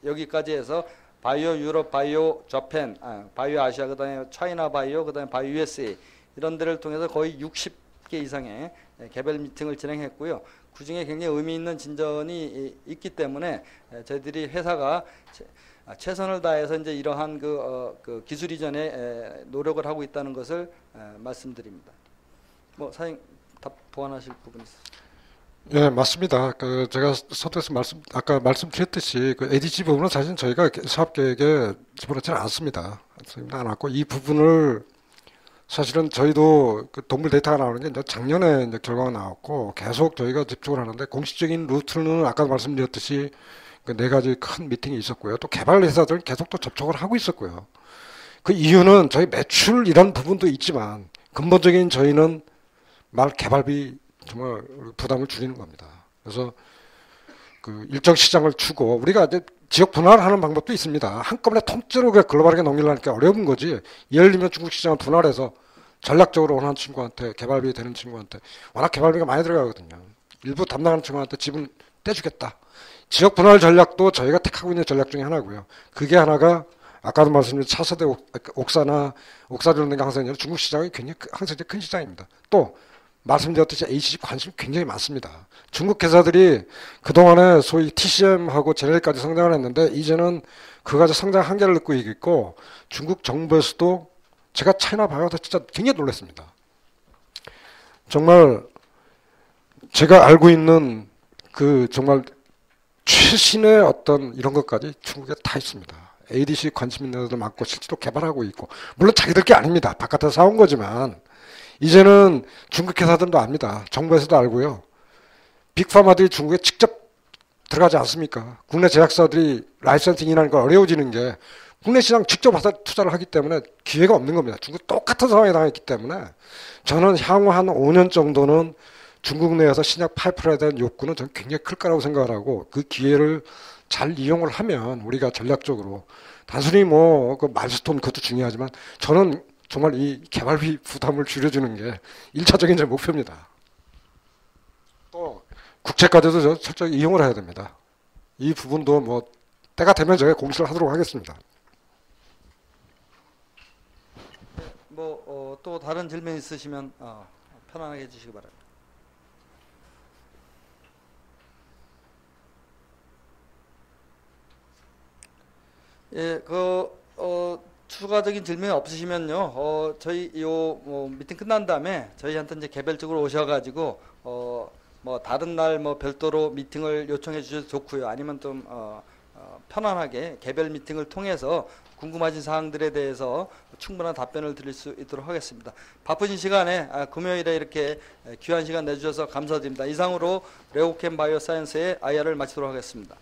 여기까지 해서 바이오 유럽, 바이오 자팬, 바이오 아시아, 그 다음에 차이나 바이오, 그 다음에 바이오 USA 이런 데를 통해서 거의 60개 이상의 개별 미팅을 진행했고요. 그 중에 굉장히 의미 있는 진전이 있기 때문에 저희들이 회사가 최선을 다해서 이제 이러한 그 기술 이전에 노력을 하고 있다는 것을 말씀드립니다. 뭐 사장님 답 보완하실 부분 있으세요? 예, 맞습니다. 그 제가 서두에서 아까 말씀드렸듯이 그 ADC 부분은 사실 저희가 사업 계획에 집어넣지는 않습니다. 안 왔고 이 부분을 사실은 저희도 그 동물 데이터가 나오는 게 이제 작년에 이제 결과가 나왔고 계속 저희가 집중을 하는데 공식적인 루트는 아까 말씀드렸듯이 그 네 가지 큰 미팅이 있었고요. 또 개발 회사들은 계속 또 접촉을 하고 있었고요. 그 이유는 저희 매출 이런 부분도 있지만 근본적인 저희는 개발비 정말 부담을 줄이는 겁니다. 그래서 그 일정 시장을 주고 우리가 이제 지역 분할을 하는 방법도 있습니다. 한꺼번에 통째로 글로벌하게 넘기려니까 어려운 거지. 예를 들면 중국 시장을 분할해서 전략적으로 원하는 친구한테 개발비 되는 친구한테 워낙 개발비가 많이 들어가거든요. 일부 담당하는 친구한테 지분 떼주겠다. 지역 분할 전략도 저희가 택하고 있는 전략 중에 하나고요. 그게 하나가 아까도 말씀드린 차세대 옥사나 옥사를 넣는 게 항상 중국 시장이 굉장히 항상 큰 시장입니다. 또 말씀드렸듯이 HC 관심이 굉장히 많습니다. 중국 회사들이 그동안에 소위 TCM하고 제네릭까지 성장을 했는데 이제는 그거 가지고 성장 한계를 느끼고 있고 중국 정부에서도 제가 차이나 봐서 진짜 굉장히 놀랐습니다. 정말 제가 알고 있는 그 정말 최신의 어떤 이런 것까지 중국에 다 있습니다. ADC 관심 있는 애들 많고 실제로 개발하고 있고 물론 자기들 게 아닙니다. 바깥에서 사온 거지만 이제는 중국 회사들도 압니다. 정부에서도 알고요. 빅파마들이 중국에 직접 들어가지 않습니까? 국내 제약사들이 라이선싱이라는 걸 어려워지는 게 국내 시장 직접 와서 투자를 하기 때문에 기회가 없는 겁니다. 중국 똑같은 상황에 당했기 때문에 저는 향후 한 5년 정도는 중국 내에서 신약 파이프라인에 대한 욕구는 저는 굉장히 클 거라고 생각을 하고 그 기회를 잘 이용을 하면 우리가 전략적으로 단순히 뭐 그 마일스톤 그것도 중요하지만 저는 정말 이 개발비 부담을 줄여주는 게 1차적인 제 목표입니다. 또 국채까지도 저 철저히 이용을 해야 됩니다. 이 부분도 뭐 때가 되면 제가 공시를 하도록 하겠습니다. 뭐 또 다른 질문 있으시면 편안하게 해주시기 바랍니다. 예, 추가적인 질문이 없으시면요, 저희 미팅 끝난 다음에 저희한테 이제 개별적으로 오셔가지고, 뭐 다른 날 뭐 별도로 미팅을 요청해 주셔도 좋고요. 아니면 좀, 편안하게 개별 미팅을 통해서 궁금하신 사항들에 대해서 충분한 답변을 드릴 수 있도록 하겠습니다. 바쁘신 시간에 금요일에 이렇게 귀한 시간 내주셔서 감사드립니다. 이상으로 레오캠 바이오사이언스의 IR을 마치도록 하겠습니다.